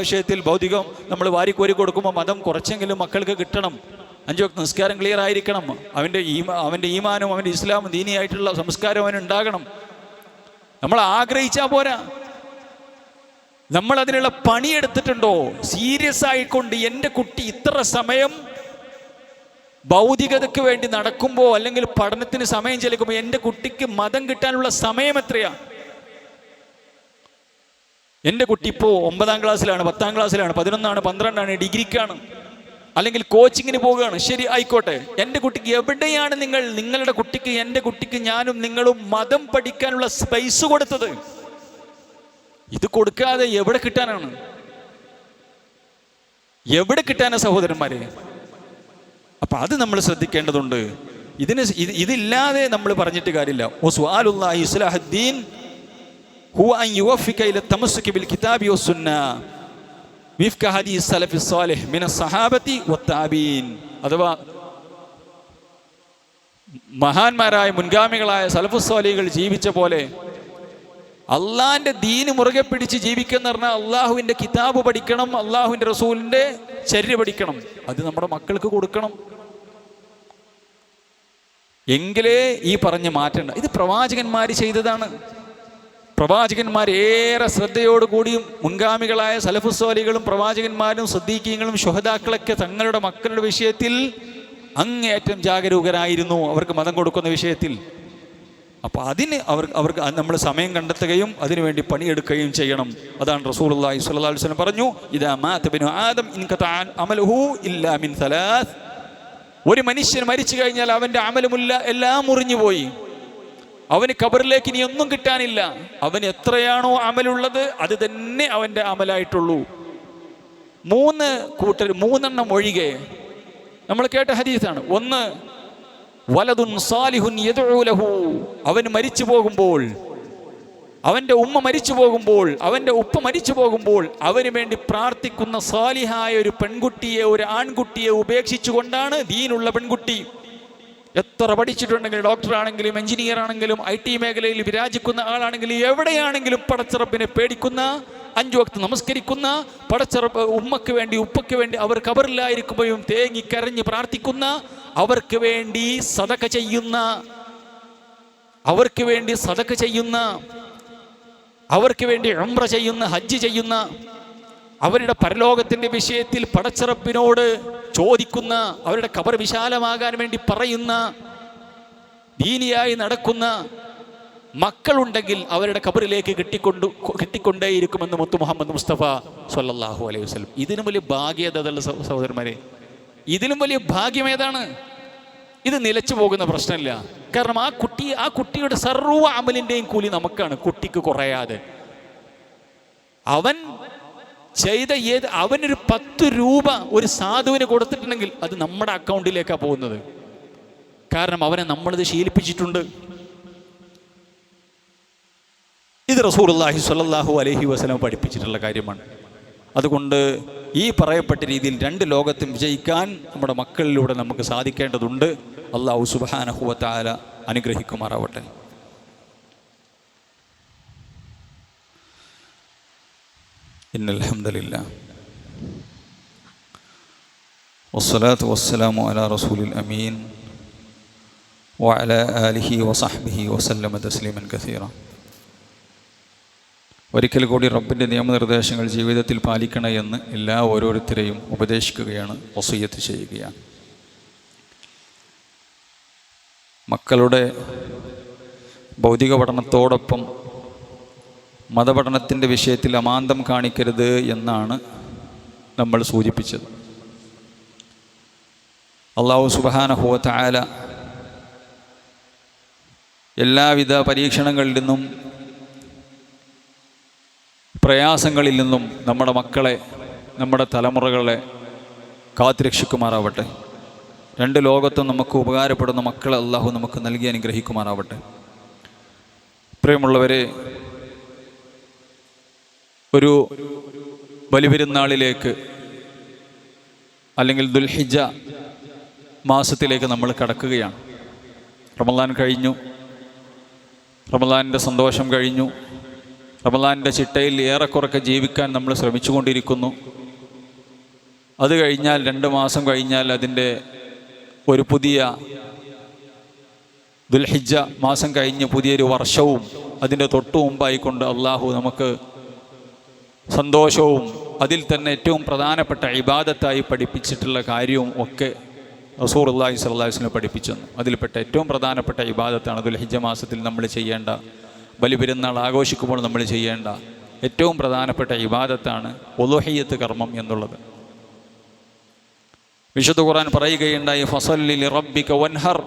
വിഷയത്തിൽ ഭൗതികം നമ്മൾ വാരിക്കോരി കൊടുക്കുമ്പോൾ മതം കുറച്ചെങ്കിലും മക്കൾക്ക് കിട്ടണം. 5 വക്ത് നിസ്കാരം ക്ലിയർ ആയിരിക്കണം. അവൻ്റെ ഈമാനും അവൻ്റെ ഇസ്ലാമും ദീനിയായിട്ടുള്ള സംസ്കാരം അവന് ഉണ്ടാകണം. നമ്മൾ ആഗ്രഹിച്ചാൽ പോരാ, നമ്മൾ അതിനുള്ള പണിയെടുത്തിട്ടുണ്ടോ? സീരിയസ് ആയിക്കൊണ്ട് എൻ്റെ കുട്ടി ഇത്ര സമയം ഭൗതികതയ്ക്ക് വേണ്ടി നടക്കുമ്പോൾ അല്ലെങ്കിൽ പഠനത്തിന് സമയം ചെലക്കുമ്പോൾ എൻ്റെ കുട്ടിക്ക് മതം കിട്ടാനുള്ള സമയം എത്രയാ? എൻ്റെ കുട്ടി ഇപ്പോൾ 9ാം ക്ലാസ്സിലാണ്, 10ാം ക്ലാസ്സിലാണ്, 11ആണ്, 12ആണ്, ഡിഗ്രിക്കാണ്, അല്ലെങ്കിൽ കോച്ചിങ്ങിന് പോവുകയാണ്. ശരി, ആയിക്കോട്ടെ. എൻ്റെ കുട്ടിക്ക് എവിടെയാണ് നിങ്ങളുടെ കുട്ടിക്ക്, എൻ്റെ കുട്ടിക്ക് ഞാനും നിങ്ങളും മതം പഠിക്കാനുള്ള സ്പേസ് കൊടുത്തത്? ഇത് കൊടുക്കാതെ എവിടെ കിട്ടാനാണ്? എവിടെ കിട്ടാനാ സഹോദരന്മാരെ? അപ്പൊ അത് നമ്മൾ ശ്രദ്ധിക്കേണ്ടതുണ്ട്. ഇതില്ലാതെ നമ്മൾ പറഞ്ഞിട്ട് കാര്യമില്ല. വസുആലുല്ലാഹി ഇസ്ലാഹുദ്ദീൻ ഹുവ അൻ യുവഫിക ഇല തമസ്സുകി ബിൽ കിതാബി വസ്സുന്ന വിഫ്ക ഹദീസ് സലഫി സ്വാലിഹ് മിനസ് സഹാബത്തി വത്താബീൻ. അഥവാ മഹാന്മാരായ മുൻഗാമികളായ സലഫു സ്വാലിഹുകൾ ജീവിച്ച പോലെ അള്ളാഹിൻ്റെ ദീന് മുറുകെ പിടിച്ച് ജീവിക്കുന്ന പറഞ്ഞാൽ അള്ളാഹുവിൻ്റെ കിതാബ് പഠിക്കണം, അള്ളാഹുവിൻ്റെ റസൂലിൻ്റെ ചര്യ പഠിക്കണം. അത് നമ്മുടെ മക്കൾക്ക് കൊടുക്കണം. എങ്കിലേ ഈ പറഞ്ഞ മാറ്റണ്ട. ഇത് പ്രവാചകന്മാർ ചെയ്തതാണ്. പ്രവാചകന്മാർ ഏറെ ശ്രദ്ധയോടുകൂടിയും മുൻഗാമികളായ സലഫുസ്വാലികളും പ്രവാചകന്മാരും സദ്ദീഖീങ്ങളും ശുഹദാക്കളൊക്കെ തങ്ങളുടെ മക്കളുടെ വിഷയത്തിൽ അങ്ങേയറ്റം ജാഗരൂകരായിരുന്നു, അവർക്ക് മതം കൊടുക്കുന്ന വിഷയത്തിൽ. അപ്പോൾ അതിന് അവർക്ക് നമ്മൾ സമയം കണ്ടെത്തുകയും അതിനുവേണ്ടി പണിയെടുക്കുകയും ചെയ്യണം. അതാണ് റസൂലുള്ളാഹി സ്വല്ലല്ലാഹു അലൈഹി വസല്ലം പറഞ്ഞു, ഇദാ മാത ഇബ്നു ആദം ഇൻഖതഅ അമലുഹു ഇല്ലാ മിൻ സലാസ്. ഒരു മനുഷ്യൻ മരിച്ചു കഴിഞ്ഞാൽ അവൻ്റെ അമലുമില്ല, എല്ലാം മുറിഞ്ഞുപോയി. അവന് ഖബറിലേക്ക് ഇനി ഒന്നും കിട്ടാനില്ല. അവന് എത്രയാണോ അമലുള്ളത് അത് തന്നെ അവൻ്റെ അമലായിട്ടുള്ളൂ. 3 ഒഴികെ നമ്മൾ കേട്ട ഹദീസാണ്. ഒന്ന്, വലദുൻ സാലിഹുൻ യദ്ഉ ലഹു, അവൻ മരിച്ചു പോകുമ്പോൾ, അവൻ്റെ ഉമ്മ മരിച്ചു പോകുമ്പോൾ, അവൻ്റെ ഉപ്പ മരിച്ചു പോകുമ്പോൾ അവന് വേണ്ടി പ്രാർത്ഥിക്കുന്ന സാലിഹായ ഒരു പെൺകുട്ടിയെ, ഒരു ആൺകുട്ടിയെ ഉപേക്ഷിച്ചുകൊണ്ടാണ്, ദീനുള്ള പെൺകുട്ടി, എത്ര പഠിച്ചിട്ടുണ്ടെങ്കിലും, ഡോക്ടറാണെങ്കിലും എഞ്ചിനീയർ ആണെങ്കിലും IT മേഖലയിൽ വിരാജിക്കുന്ന ആളാണെങ്കിലും എവിടെയാണെങ്കിലും പടച്ചറപ്പിനെ പേടിക്കുന്ന, 5 വക്ത് നമസ്കരിക്കുന്ന, പടച്ചറപ്പ് ഉമ്മക്ക് വേണ്ടി ഉപ്പയ്ക്ക് വേണ്ടി അവർ ഖബറിലായിരിക്കുമ്പോഴും തേങ്ങി കരഞ്ഞ് പ്രാർത്ഥിക്കുന്ന, അവർക്ക് വേണ്ടി സദഖ ചെയ്യുന്ന, അവർക്ക് വേണ്ടി ഉംറ ചെയ്യുന്ന, ഹജ്ജ് ചെയ്യുന്ന, അവരുടെ പരലോകത്തിന്റെ വിഷയത്തിൽ പടച്ചറപ്പിനോട് ചോദിക്കുന്ന, അവരുടെ ഖബർ വിശാലമാകാൻ വേണ്ടി പറയുന്ന, ദീനിയായി നടക്കുന്ന മക്കളുണ്ടെങ്കിൽ അവരുടെ ഖബറിലേക്ക് കിട്ടിക്കൊണ്ടേയിരിക്കുമെന്ന് മുത്തു മുഹമ്മദ് മുസ്തഫ സ്വല്ലല്ലാഹു അലൈഹി വസല്ലം. ഇതിനും വലിയ ഭാഗ്യതയുള്ള സഹോദരന്മാരെ, ഇതിലും വലിയ ഭാഗ്യം ഏതാണ്? ഇത് നിലച്ചു പോകുന്ന പ്രശ്നമില്ല. കാരണം ആ കുട്ടിയുടെ സർവ്വ അമലിൻ്റെയും കൂലി നമുക്കാണ്, കുട്ടിക്ക് കുറയാതെ. അവൻ ചെയ്ത അവനൊരു 10 രൂപ ഒരു സാധുവിന് കൊടുത്തിട്ടുണ്ടെങ്കിൽ അത് നമ്മുടെ അക്കൗണ്ടിലേക്കാണ് പോകുന്നത്. കാരണം അവനെ നമ്മളിത് ശീലിപ്പിച്ചിട്ടുണ്ട്. ഇത് റസൂലുള്ളാഹി സ്വല്ലല്ലാഹു അലൈഹി വസല്ലം പഠിപ്പിച്ചിട്ടുള്ള കാര്യമാണ്. അതുകൊണ്ട് ഈ പറയപ്പെട്ട രീതിയിൽ 2 ലോകത്തും വിജയിക്കാൻ നമ്മുടെ മക്കളിലൂടെ നമുക്ക് സാധിക്കേണ്ടതുണ്ട്. അല്ലാഹു സുബ്ഹാനഹു വ തആല അനുഗ്രഹിക്കുമാറാവട്ടെ. ഇന്നൽ ഹംദലില്ലാഹ് വസ്സലാത്തു വസ്സലാമു അലാ റസൂലിൽ അമീൻ വഅലാ ആലിഹി വസഹ്ബിഹി വസല്ലമ തസ്ലീമൻ കസീറ. ഒരിക്കൽ കൂടി റബ്ബിൻ്റെ നിയമനിർദ്ദേശങ്ങൾ ജീവിതത്തിൽ പാലിക്കണേ എന്ന് ഓരോരുത്തരെയും ഉപദേശിക്കുകയാണ്, വസിയ്യത്ത് ചെയ്യുകയാണ്. മക്കളുടെ ഭൗതിക പഠനത്തോടൊപ്പം മതപഠനത്തിൻ്റെ വിഷയത്തിൽ അമാന്തം കാണിക്കരുത് എന്നാണ് നമ്മൾ സൂചിപ്പിച്ചത്. അല്ലാഹു സുബ്ഹാനഹു വ തആല എല്ലാവിധ പരീക്ഷണങ്ങളിൽ നിന്നും പ്രയാസങ്ങളിൽ നിന്നും നമ്മുടെ മക്കളെ, നമ്മുടെ തലമുറകളെ കാത്തുരക്ഷിക്കുമാറാവട്ടെ. 2 ലോകത്തും നമുക്ക് ഉപകാരപ്പെടുന്ന മക്കളെ അല്ലാഹു നമുക്ക് നൽകി അനുഗ്രഹിക്കുമാറാവട്ടെ. പ്രിയമുള്ളവരെ, ഒരു ബലിപെരുന്നാളിലേക്ക് അല്ലെങ്കിൽ ദുൽഹിജ്ജ മാസത്തിലേക്ക് നമ്മൾ കടക്കുകയാണ്. റമളാൻ കഴിഞ്ഞു, റമളാനിൻ്റെ സന്തോഷം കഴിഞ്ഞു, റമളാനിൻ്റെ ചിട്ടയിൽ ഏറെക്കുറക്കെ ജീവിക്കാൻ നമ്മൾ ശ്രമിച്ചുകൊണ്ടിരിക്കുന്നു. അത് കഴിഞ്ഞാൽ 2 മാസം കഴിഞ്ഞാൽ അതിൻ്റെ ഒരു പുതിയ ദുൽഹിജ്ജ മാസം കഴിഞ്ഞ് പുതിയൊരു വർഷവും അതിൻ്റെ തൊട്ടു മുമ്പായിക്കൊണ്ട് അള്ളാഹു നമുക്ക് സന്തോഷവും അതിൽ തന്നെ ഏറ്റവും പ്രധാനപ്പെട്ട ഇബാദത്തായി പഠിപ്പിച്ചിട്ടുള്ള കാര്യവും ഒക്കെ റസൂലുള്ളാഹി സ്വല്ലല്ലാഹു അലൈഹി വസല്ലം പഠിപ്പിച്ചു. അതിൽപ്പെട്ട ഏറ്റവും പ്രധാനപ്പെട്ട ഇബാദത്താണ് ദുൽഹിജ്ജ മാസത്തിൽ നമ്മൾ ചെയ്യേണ്ട, ബലിപെരുന്നാൾ ആഘോഷിക്കുമ്പോൾ നമ്മൾ ചെയ്യേണ്ട ഏറ്റവും പ്രധാനപ്പെട്ട ഇബാദത്താണ് ഉളുഹിയ്യത്ത് കർമ്മം എന്നുള്ളത്. വിശുദ്ധ ഖുർആൻ പറയുകയുണ്ടായി, ഫസല്ലി ലിറബ്ബിക വൻഹർ,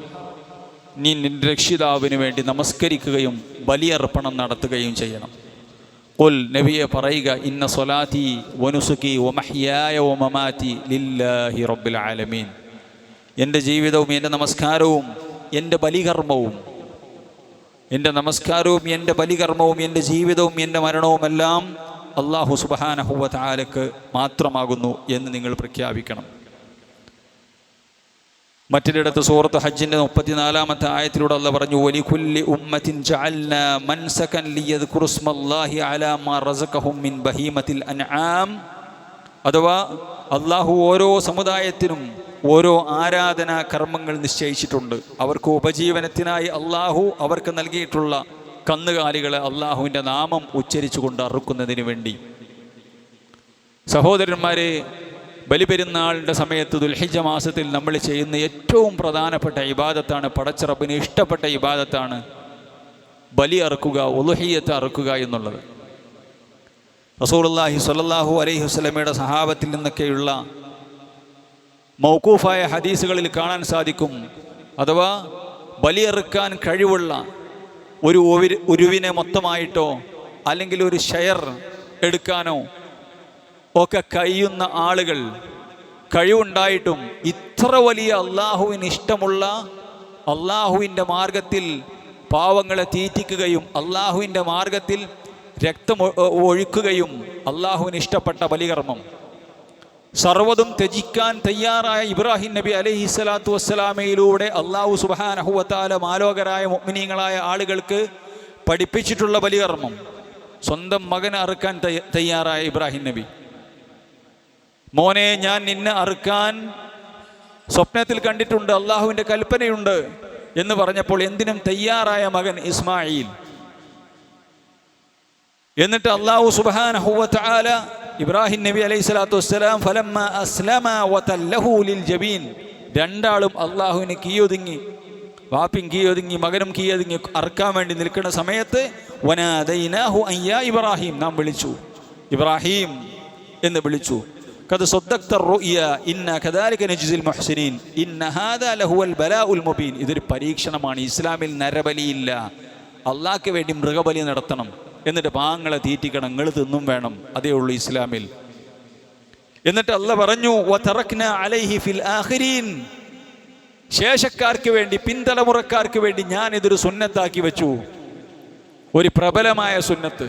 നീ നിന്റെ രക്ഷിതാവിന് വേണ്ടി നമസ്കരിക്കുകയും ബലിയർപ്പണം നടത്തുകയും ചെയ്യണം. ഖുൽ, നബിയെ പറയുക, ഇന്ന സ്വലാത്തി വനുസുകി വമഹ്യായ വമമാതി ലില്ലാഹി റബ്ബിൽ ആലമീൻ, എൻ്റെ ജീവിതവും എൻ്റെ നമസ്കാരവും എൻ്റെ ബലികർമ്മവും, എൻ്റെ നമസ്കാരവും എൻ്റെ ബലികർമ്മവും എൻ്റെ ജീവിതവും എൻ്റെ മരണവുമെല്ലാം അല്ലാഹു സുബ്ഹാനഹു വ തആലക്ക് മാത്രമാകുന്നു എന്ന് നിങ്ങൾ പ്രഖ്യാപിക്കണം. മറ്റൊരിടത്ത് സൂറത്ത് ഹജ്ജിൻ്റെ 34-ാമത്തെ ആയത്തിലൂടെ അല്ലാഹു പറഞ്ഞു, വലികുല്ലി ഉമ്മത്തിൻ ജഅൽനാ മൻസകൻ ലിയദ്കുറു സ്മല്ലാഹി അലാ മാ റസഖഹും മിൻ ബഹീമത്തിൽ അൻആം. അഥവാ അല്ലാഹു ഓരോ സമുദായത്തിനും ഓരോ ആരാധനാ കർമ്മങ്ങൾ നിശ്ചയിച്ചിട്ടുണ്ട്. അവർക്ക് ഉപജീവനത്തിനായി അല്ലാഹു അവർക്ക് നൽകിയിട്ടുള്ള കന്നുകാലികളെ അല്ലാഹുവിൻ്റെ നാമം ഉച്ചരിച്ചുകൊണ്ട് അറുക്കുന്നതിന് വേണ്ടി. സഹോദരന്മാരെ, ബലിപെരുന്നാളിൻ്റെ സമയത്ത് ദുൽഹിജ്ജ മാസത്തിൽ നമ്മൾ ചെയ്യുന്ന ഏറ്റവും പ്രധാനപ്പെട്ട ഇബാദത്താണ്, പടച്ചറബിന് ഇഷ്ടപ്പെട്ട ഇബാദത്താണ് ബലി അറുക്കുക, ഉളുഹിയ്യത്ത് അറുക്കുക എന്നുള്ളത്. റസൂലുള്ളാഹി സ്വല്ലല്ലാഹു അലൈഹി വസല്ലമയുടെ സഹാബത്തിൽ നിന്നൊക്കെയുള്ള മൗഖൂഫായ ഹദീസുകളിൽ കാണാൻ സാധിക്കും. അഥവാ ബലിയെറുക്കാൻ കഴിവുള്ള ഒരു ഉരുവിനെ മൊത്തമായിട്ടോ അല്ലെങ്കിൽ ഒരു ഷെയർ എടുക്കാനോ ഒക്കെ കഴിയുന്ന ആളുകൾ കഴിവുണ്ടായിട്ടും ഇത്ര വലിയ അള്ളാഹുവിന് ഇഷ്ടമുള്ള അള്ളാഹുവിൻ്റെ മാർഗത്തിൽ പാവങ്ങളെ തീറ്റിക്കുകയും അള്ളാഹുവിൻ്റെ മാർഗത്തിൽ രക്തം ഒഴുക്കുകയും അള്ളാഹുവിന് ഇഷ്ടപ്പെട്ട ബലികർമ്മം, സർവ്വതും ത്യജിക്കാൻ തയ്യാറായ ഇബ്രാഹിം നബി അലൈഹിസ്സലാത്തു വസ്സലാമയിലൂടെ അള്ളാഹു സുബ്ഹാനഹു വ തആല മാലോകരായ മുഅ്മിനീങ്ങളായ ആളുകൾക്ക് പഠിപ്പിച്ചിട്ടുള്ള ബലികർമ്മം. സ്വന്തം മകനെ അറുക്കാൻ തയ്യാറായ ഇബ്രാഹിം നബി, മോനെ ഞാൻ നിന്നെ അറുക്കാൻ സ്വപ്നത്തിൽ കണ്ടിട്ടുണ്ട്, അള്ളാഹുവിൻ്റെ കൽപ്പനയുണ്ട് എന്ന് പറഞ്ഞപ്പോൾ എന്തിനും തയ്യാറായ മകൻ ഇസ്മായിൽ. എന്നിട്ട് അള്ളാഹു സുബ്ഹാനഹു വ തആല ഇബ്രാഹിം നബി അലൈഹി സ്വലാത്തു വസ്സലാം ഫലമ്മ അസ്ലമ വതല്ലഹു ലിൽ ജബീൻ, രണ്ടാളും അള്ളാഹുവിന് കീയൊതുങ്ങി, വാപ്പിയും കീയൊതുങ്ങി മകനും കീയൊതുങ്ങി അറുക്കാൻ വേണ്ടി നിൽക്കുന്ന സമയത്ത് വനാദൈനാഹു അയ്യാ ഇബ്രാഹിം, നാം വിളിച്ചു, ഇബ്രാഹിം എന്ന് വിളിച്ചു. ഖദ് സദ്ദഖ്ത റുയ ഇന്ന കദാലിക നജ്സിൽ മുഹ്സിനീൻ ഇന്ന ഹാദാ ലഹുവൽ ബലാഉൽ മുബീൻ. ഇതൊരു പരീക്ഷണമാണ്. ഇസ്ലാമിൽ നരബലിയില്ല, അള്ളാഹ്ക്ക് വേണ്ടി മൃഗബലി നടത്തണം, എന്നിട്ട് പാങ്ങളെ തീറ്റിക്കണം, നിങ്ങൾ തിന്നും വേണം, അതേ ഉള്ളൂ ഇസ്ലാമിൽ. എന്നിട്ട് അള്ളാഹ് പറഞ്ഞു വതറക്ന അലൈഹി ഫിൽ ആഖിരീൻ, ശേഷക്കാർക്ക് വേണ്ടി, പിൻതലമുറക്കാർക്ക് വേണ്ടി ഞാൻ ഇതൊരു സുന്നത്താക്കി വെച്ചു, ഒരു പ്രബലമായ സുന്നത്ത്.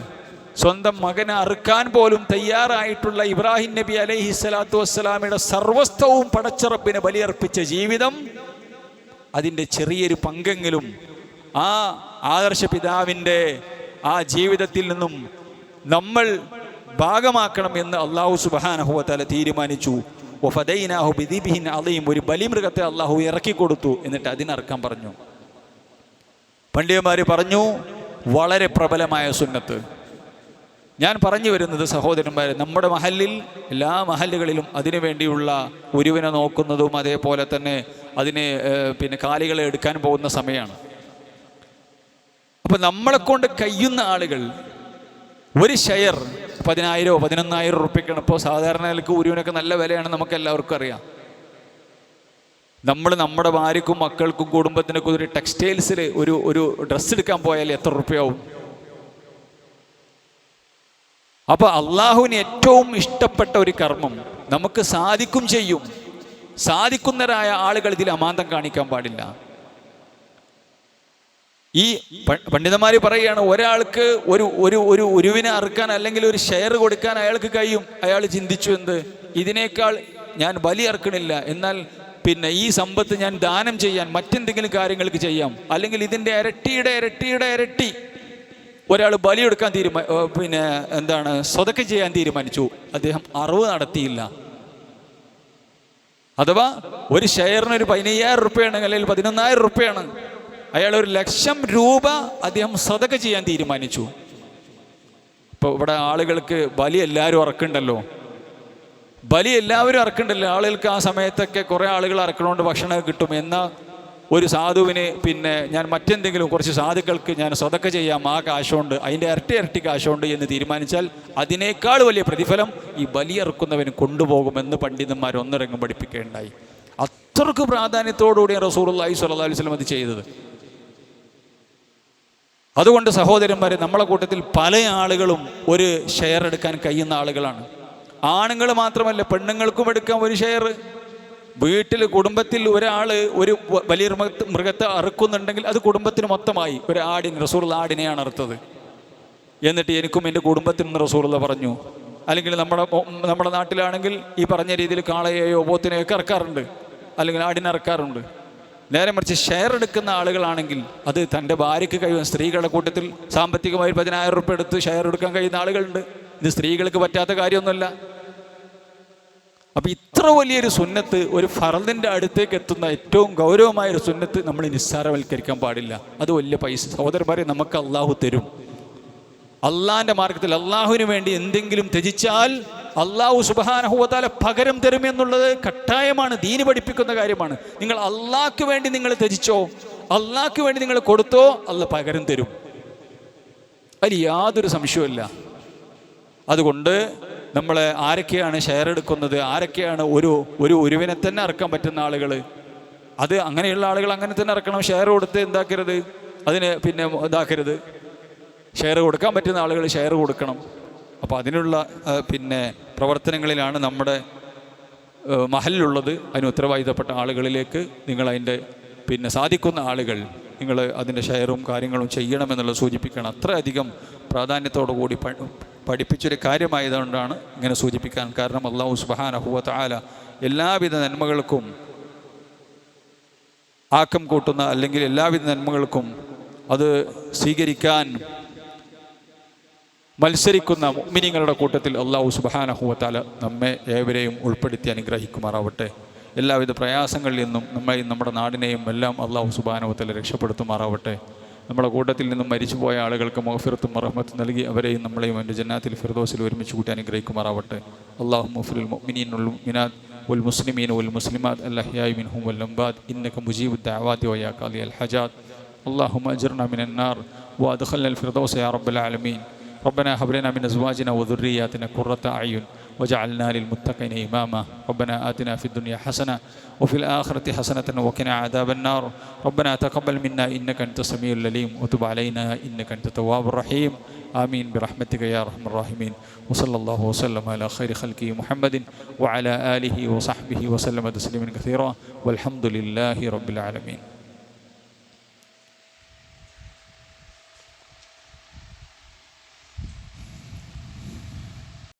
സ്വന്തം മകനെ അറുക്കാൻ പോലും തയ്യാറായിട്ടുള്ള ഇബ്രാഹിം നബി അലൈഹി സ്വലാത്തു വസ്സലാമയുടെ സർവസ്വവും പടച്ചറപ്പിന് ബലിയർപ്പിച്ച ജീവിതം, അതിൻ്റെ ചെറിയൊരു പങ്കെങ്കിലും ആ ആദർശ പിതാവിൻ്റെ ആ ജീവിതത്തിൽ നിന്നും നമ്മൾ ഭാഗമാക്കണം എന്ന് അള്ളാഹു സുബ്ഹാനഹു വ തആല തീരുമാനിച്ചു. വഫദൈനാഹു ബിദിബ്ഹിൻ അളീം, ഒരു ബലിമൃഗത്തെ അള്ളാഹു ഇറക്കി കൊടുത്തു, എന്നിട്ട് അതിനറക്കാൻ പറഞ്ഞു. പണ്ഡിതന്മാർ പറഞ്ഞു വളരെ പ്രബലമായ സുന്നത്ത്. ഞാൻ പറഞ്ഞു വരുന്നത് സഹോദരന്മാർ, നമ്മുടെ മഹല്ലിൽ, എല്ലാ മഹല്ലുകളിലും അതിനു വേണ്ടിയുള്ള ഉരുവിനെ നോക്കുന്നതും അതേപോലെ തന്നെ അതിന് കാലികളെ എടുക്കാൻ പോകുന്ന സമയമാണ്. അപ്പോൾ നമ്മളെ കൊണ്ട് കഴിയുന്ന ആളുകൾ ഒരു ഷെയർ 10,000 11,000 റുപ്യക്കാണ് ഇപ്പോൾ സാധാരണ നിലക്ക് ഉരുവിനൊക്കെ നല്ല വിലയാണ്, നമുക്ക് എല്ലാവർക്കും അറിയാം. നമ്മൾ നമ്മുടെ ഭാര്യക്കും മക്കൾക്കും കുടുംബത്തിനൊക്കെ ഒരു ടെക്സ്റ്റൈൽസിൽ ഒരു ഡ്രസ്സ് എടുക്കാൻ പോയാൽ എത്ര റുപ്യയാവും? അപ്പോൾ അള്ളാഹുവിന് ഏറ്റവും ഇഷ്ടപ്പെട്ട ഒരു കർമ്മം നമുക്ക് സാധിക്കും ചെയ്യും. സാധിക്കുന്നവരായ ആളുകൾ ഇതിൽ അമാന്തം കാണിക്കാൻ പാടില്ല. ഈ പണ്ഡിതന്മാർ പറയുകയാണ്, ഒരാൾക്ക് ഒരു ഉരുവിനെ അറുക്കാൻ അല്ലെങ്കിൽ ഒരു ഷെയർ കൊടുക്കാൻ അയാൾക്ക് കഴിയും. അയാൾ ചിന്തിച്ചു, എന്ത്, ഇതിനേക്കാൾ ഞാൻ ബലി അറുക്കണില്ല, എന്നാൽ ഈ സമ്പത്ത് ഞാൻ ദാനം ചെയ്യാൻ, മറ്റെന്തെങ്കിലും കാര്യങ്ങൾക്ക് ചെയ്യാം, അല്ലെങ്കിൽ ഇതിൻ്റെ ഇരട്ടിയുടെ ഇരട്ടി ഒരാൾ ബലിയെടുക്കാൻ സ്വതക്ക ചെയ്യാൻ തീരുമാനിച്ചു. അദ്ദേഹം അറുവ് നടത്തിയില്ല. അഥവാ ഒരു ഷെയറിന് ഒരു 15,000 റുപ്യയാണ്, അല്ലെങ്കിൽ 11,000 റുപ്യയാണ്, അയാൾ 1,00,000 രൂപ അദ്ദേഹം സ്വതക്ക ചെയ്യാൻ തീരുമാനിച്ചു. ഇപ്പോൾ ഇവിടെ ആളുകൾക്ക് ബലി എല്ലാവരും അറക്കുന്നുണ്ടല്ലോ, ആളുകൾക്ക് ആ സമയത്തൊക്കെ കുറേ ആളുകൾ അറക്കണോണ്ട് ഭക്ഷണം കിട്ടും. എന്നാൽ ഒരു സാധുവിന് ഞാൻ മറ്റെന്തെങ്കിലും കുറച്ച് സാധുക്കൾക്ക് ഞാൻ സ്വതക്ക ചെയ്യാം, ആ കാശുകൊണ്ട്, അതിൻ്റെ ഇരട്ടി കാശുകൊണ്ട് എന്ന് തീരുമാനിച്ചാൽ അതിനേക്കാൾ വലിയ പ്രതിഫലം ഈ ബലിയറുക്കുന്നവന് കൊണ്ടുപോകുമെന്ന് പണ്ഡിതന്മാർ ഒന്നിറങ്ങും പഠിപ്പിക്കുകയുണ്ടായി. അത്രക്ക് പ്രാധാന്യത്തോടുകൂടി റസൂലുള്ളാഹി സ്വല്ലല്ലാഹു അലൈഹി വസല്ലം അത് ചെയ്തത്. അതുകൊണ്ട് സഹോദരന്മാരെ, നമ്മളെ കൂട്ടത്തിൽ പല ആളുകളും ഒരു ഷെയർ എടുക്കാൻ കഴിയുന്ന ആളുകളാണ്. ആണുങ്ങൾ മാത്രമല്ല, പെണ്ണുങ്ങൾക്കും എടുക്കാം ഒരു ഷെയർ. വീട്ടിൽ കുടുംബത്തിൽ ഒരാൾ ഒരു വലിയ മൃഗത്തെ അറുക്കുന്നുണ്ടെങ്കിൽ അത് കുടുംബത്തിന് മൊത്തമായി. ഒരു ആടിന്, റസൂലുള്ള ആടിനെയാണ് അറുത്തത്, എന്നിട്ട് എനിക്കും എൻ്റെ കുടുംബത്തിനും റസൂലുള്ള പറഞ്ഞു. അല്ലെങ്കിൽ നമ്മുടെ നാട്ടിലാണെങ്കിൽ ഈ പറഞ്ഞ രീതിയിൽ കാളയെയോ പോത്തിനെയോ ഒക്കെ ഇറക്കാറുണ്ട്, അല്ലെങ്കിൽ ആടിനെ ഇറക്കാറുണ്ട്. നേരെ മറിച്ച് ഷെയർ എടുക്കുന്ന ആളുകളാണെങ്കിൽ അത് തൻ്റെ ഭാര്യയ്ക്ക് കഴിയും. സ്ത്രീകളുടെ കൂട്ടത്തിൽ സാമ്പത്തികമായി 10,000 റുപ്യ എടുത്ത് ഷെയർ എടുക്കാൻ കഴിയുന്ന ആളുകളുണ്ട്. ഇത് സ്ത്രീകൾക്ക് പറ്റാത്ത കാര്യമൊന്നുമല്ല. അപ്പം ഇത്ര വലിയൊരു സുന്നത്ത്, ഒരു ഫർദിൻ്റെ അടുത്തേക്ക് എത്തുന്ന ഏറ്റവും ഗൗരവമായൊരു സുന്നത്ത് നമ്മൾ നിസ്സാരവൽക്കരിക്കാൻ പാടില്ല. അത് വലിയ പൈസ സഹോദരന്മാരെ നമുക്ക് അള്ളാഹു തരും. അള്ളാഹിൻ്റെ മാർഗത്തിൽ അള്ളാഹുവിന് വേണ്ടി എന്തെങ്കിലും ത്യജിച്ചാൽ അള്ളാഹു സുബ്ഹാനഹു വ തആല പകരം തരുമെന്നുള്ളത് കട്ടായമാണ്, ദീന് പഠിപ്പിക്കുന്ന കാര്യമാണ്. നിങ്ങൾ അള്ളാഹ്ക്ക് വേണ്ടി നിങ്ങൾ ത്യജിച്ചോ, അള്ളാഹ്ക്ക് വേണ്ടി നിങ്ങൾ കൊടുത്തോ, അള്ളാഹ് പകരം തരും, അതിൽ യാതൊരു സംശയവുമില്ല. അതുകൊണ്ട് നമ്മൾ ആരൊക്കെയാണ് ഷെയർ എടുക്കുന്നത്, ആരൊക്കെയാണ് ഒരു ഉരുവിനെ തന്നെ ഇറക്കാൻ പറ്റുന്ന ആളുകൾ, അത് അങ്ങനെയുള്ള ആളുകൾ അങ്ങനെ തന്നെ ഇറക്കണം. ഷെയർ കൊടുത്ത് എന്താക്കരുത്, അതിന് ഇതാക്കരുത്. ഷെയർ കൊടുക്കാൻ പറ്റുന്ന ആളുകൾ ഷെയർ കൊടുക്കണം. അപ്പോൾ അതിനുള്ള പ്രവർത്തനങ്ങളിലാണ് നമ്മുടെ മഹലിലുള്ളത്. അതിന് ഉത്തരവാദിത്തപ്പെട്ട ആളുകളിലേക്ക് നിങ്ങൾ അതിൻ്റെ സാധിക്കുന്ന ആളുകൾ നിങ്ങൾ അതിൻ്റെ ഷെയറും കാര്യങ്ങളും ചെയ്യണമെന്നുള്ളത് സൂചിപ്പിക്കണം. അത്രയധികം പ്രാധാന്യത്തോടു കൂടി പഠിപ്പിച്ചൊരു കാര്യമായതുകൊണ്ടാണ് ഇങ്ങനെ സൂചിപ്പിക്കാൻ കാരണം. അല്ലാഹു സുബ്ഹാനഹു വ തആല എല്ലാവിധ നന്മകൾക്കും ആക്കം കൂട്ടുന്ന, അല്ലെങ്കിൽ എല്ലാവിധ നന്മകൾക്കും അത് സ്വീകരിക്കാൻ മത്സരിക്കുന്ന മുഅ്മിനീങ്ങളുടെ കൂട്ടത്തിൽ അല്ലാഹു സുബ്ഹാനഹു വ തആല നമ്മെ ഏവരെയും ഉൾപ്പെടുത്തി അനുഗ്രഹിക്കുമാറാവട്ടെ. എല്ലാവിധ പ്രയാസങ്ങളിൽ നിന്നും നമ്മയും നമ്മുടെ നാടിനെയും എല്ലാം അല്ലാഹു സുബ്ഹാനഹു വ തആല രക്ഷപ്പെടുത്തുമാറാവട്ടെ. നമ്മുടെ കൂട്ടത്തിൽ നിന്നും മരിച്ചുപോയ ആളുകൾക്ക് മഗ്ഫിറത്തും റഹ്മത്തും നൽകി അവരെയും നമ്മളെയും എൻ്റെ ജന്നാത്തിൽ ഫിർദൗസിൽ ഒരുമിച്ച് കൂട്ടി അനുഗ്രഹിക്കുമാറാവട്ടെ. അല്ലാഹുമ്മ ഗ്ഫിർ ലിൽ മുഅ്മിനീന വൽ മുഅ്മിനാത്ത് വൽ മുസ്ലിമീന വൽ മുസ്ലിമാത്ത് അൽ അഹ്യാഇ മിൻഹും വൽ അംവാത് ഇന്നക മുജീബുദ് ദഅവാതി വ യാ ഖാദിയൽ ഹജാത്ത്. اللهم أجرنا من النار وأدخلنا الفردوس يا رب العالمين. ربنا هب لنا من أزواجنا وذرياتنا قرة أعين وجعلنا للمتقين إماما. ربنا آتنا في الدنيا حسنة وفي الآخرة حسنة وقنا عذاب النار. ربنا تقبل منا إنك أنت السميع العليم وتب علينا إنك أنت التواب الرحيم. آمين برحمتك يا أرحم الراحمين. وصلى الله وسلم على خير خلقه محمد وعلى آله وصحبه وسلم تسليما كثيرا والحمد لله رب العالمين.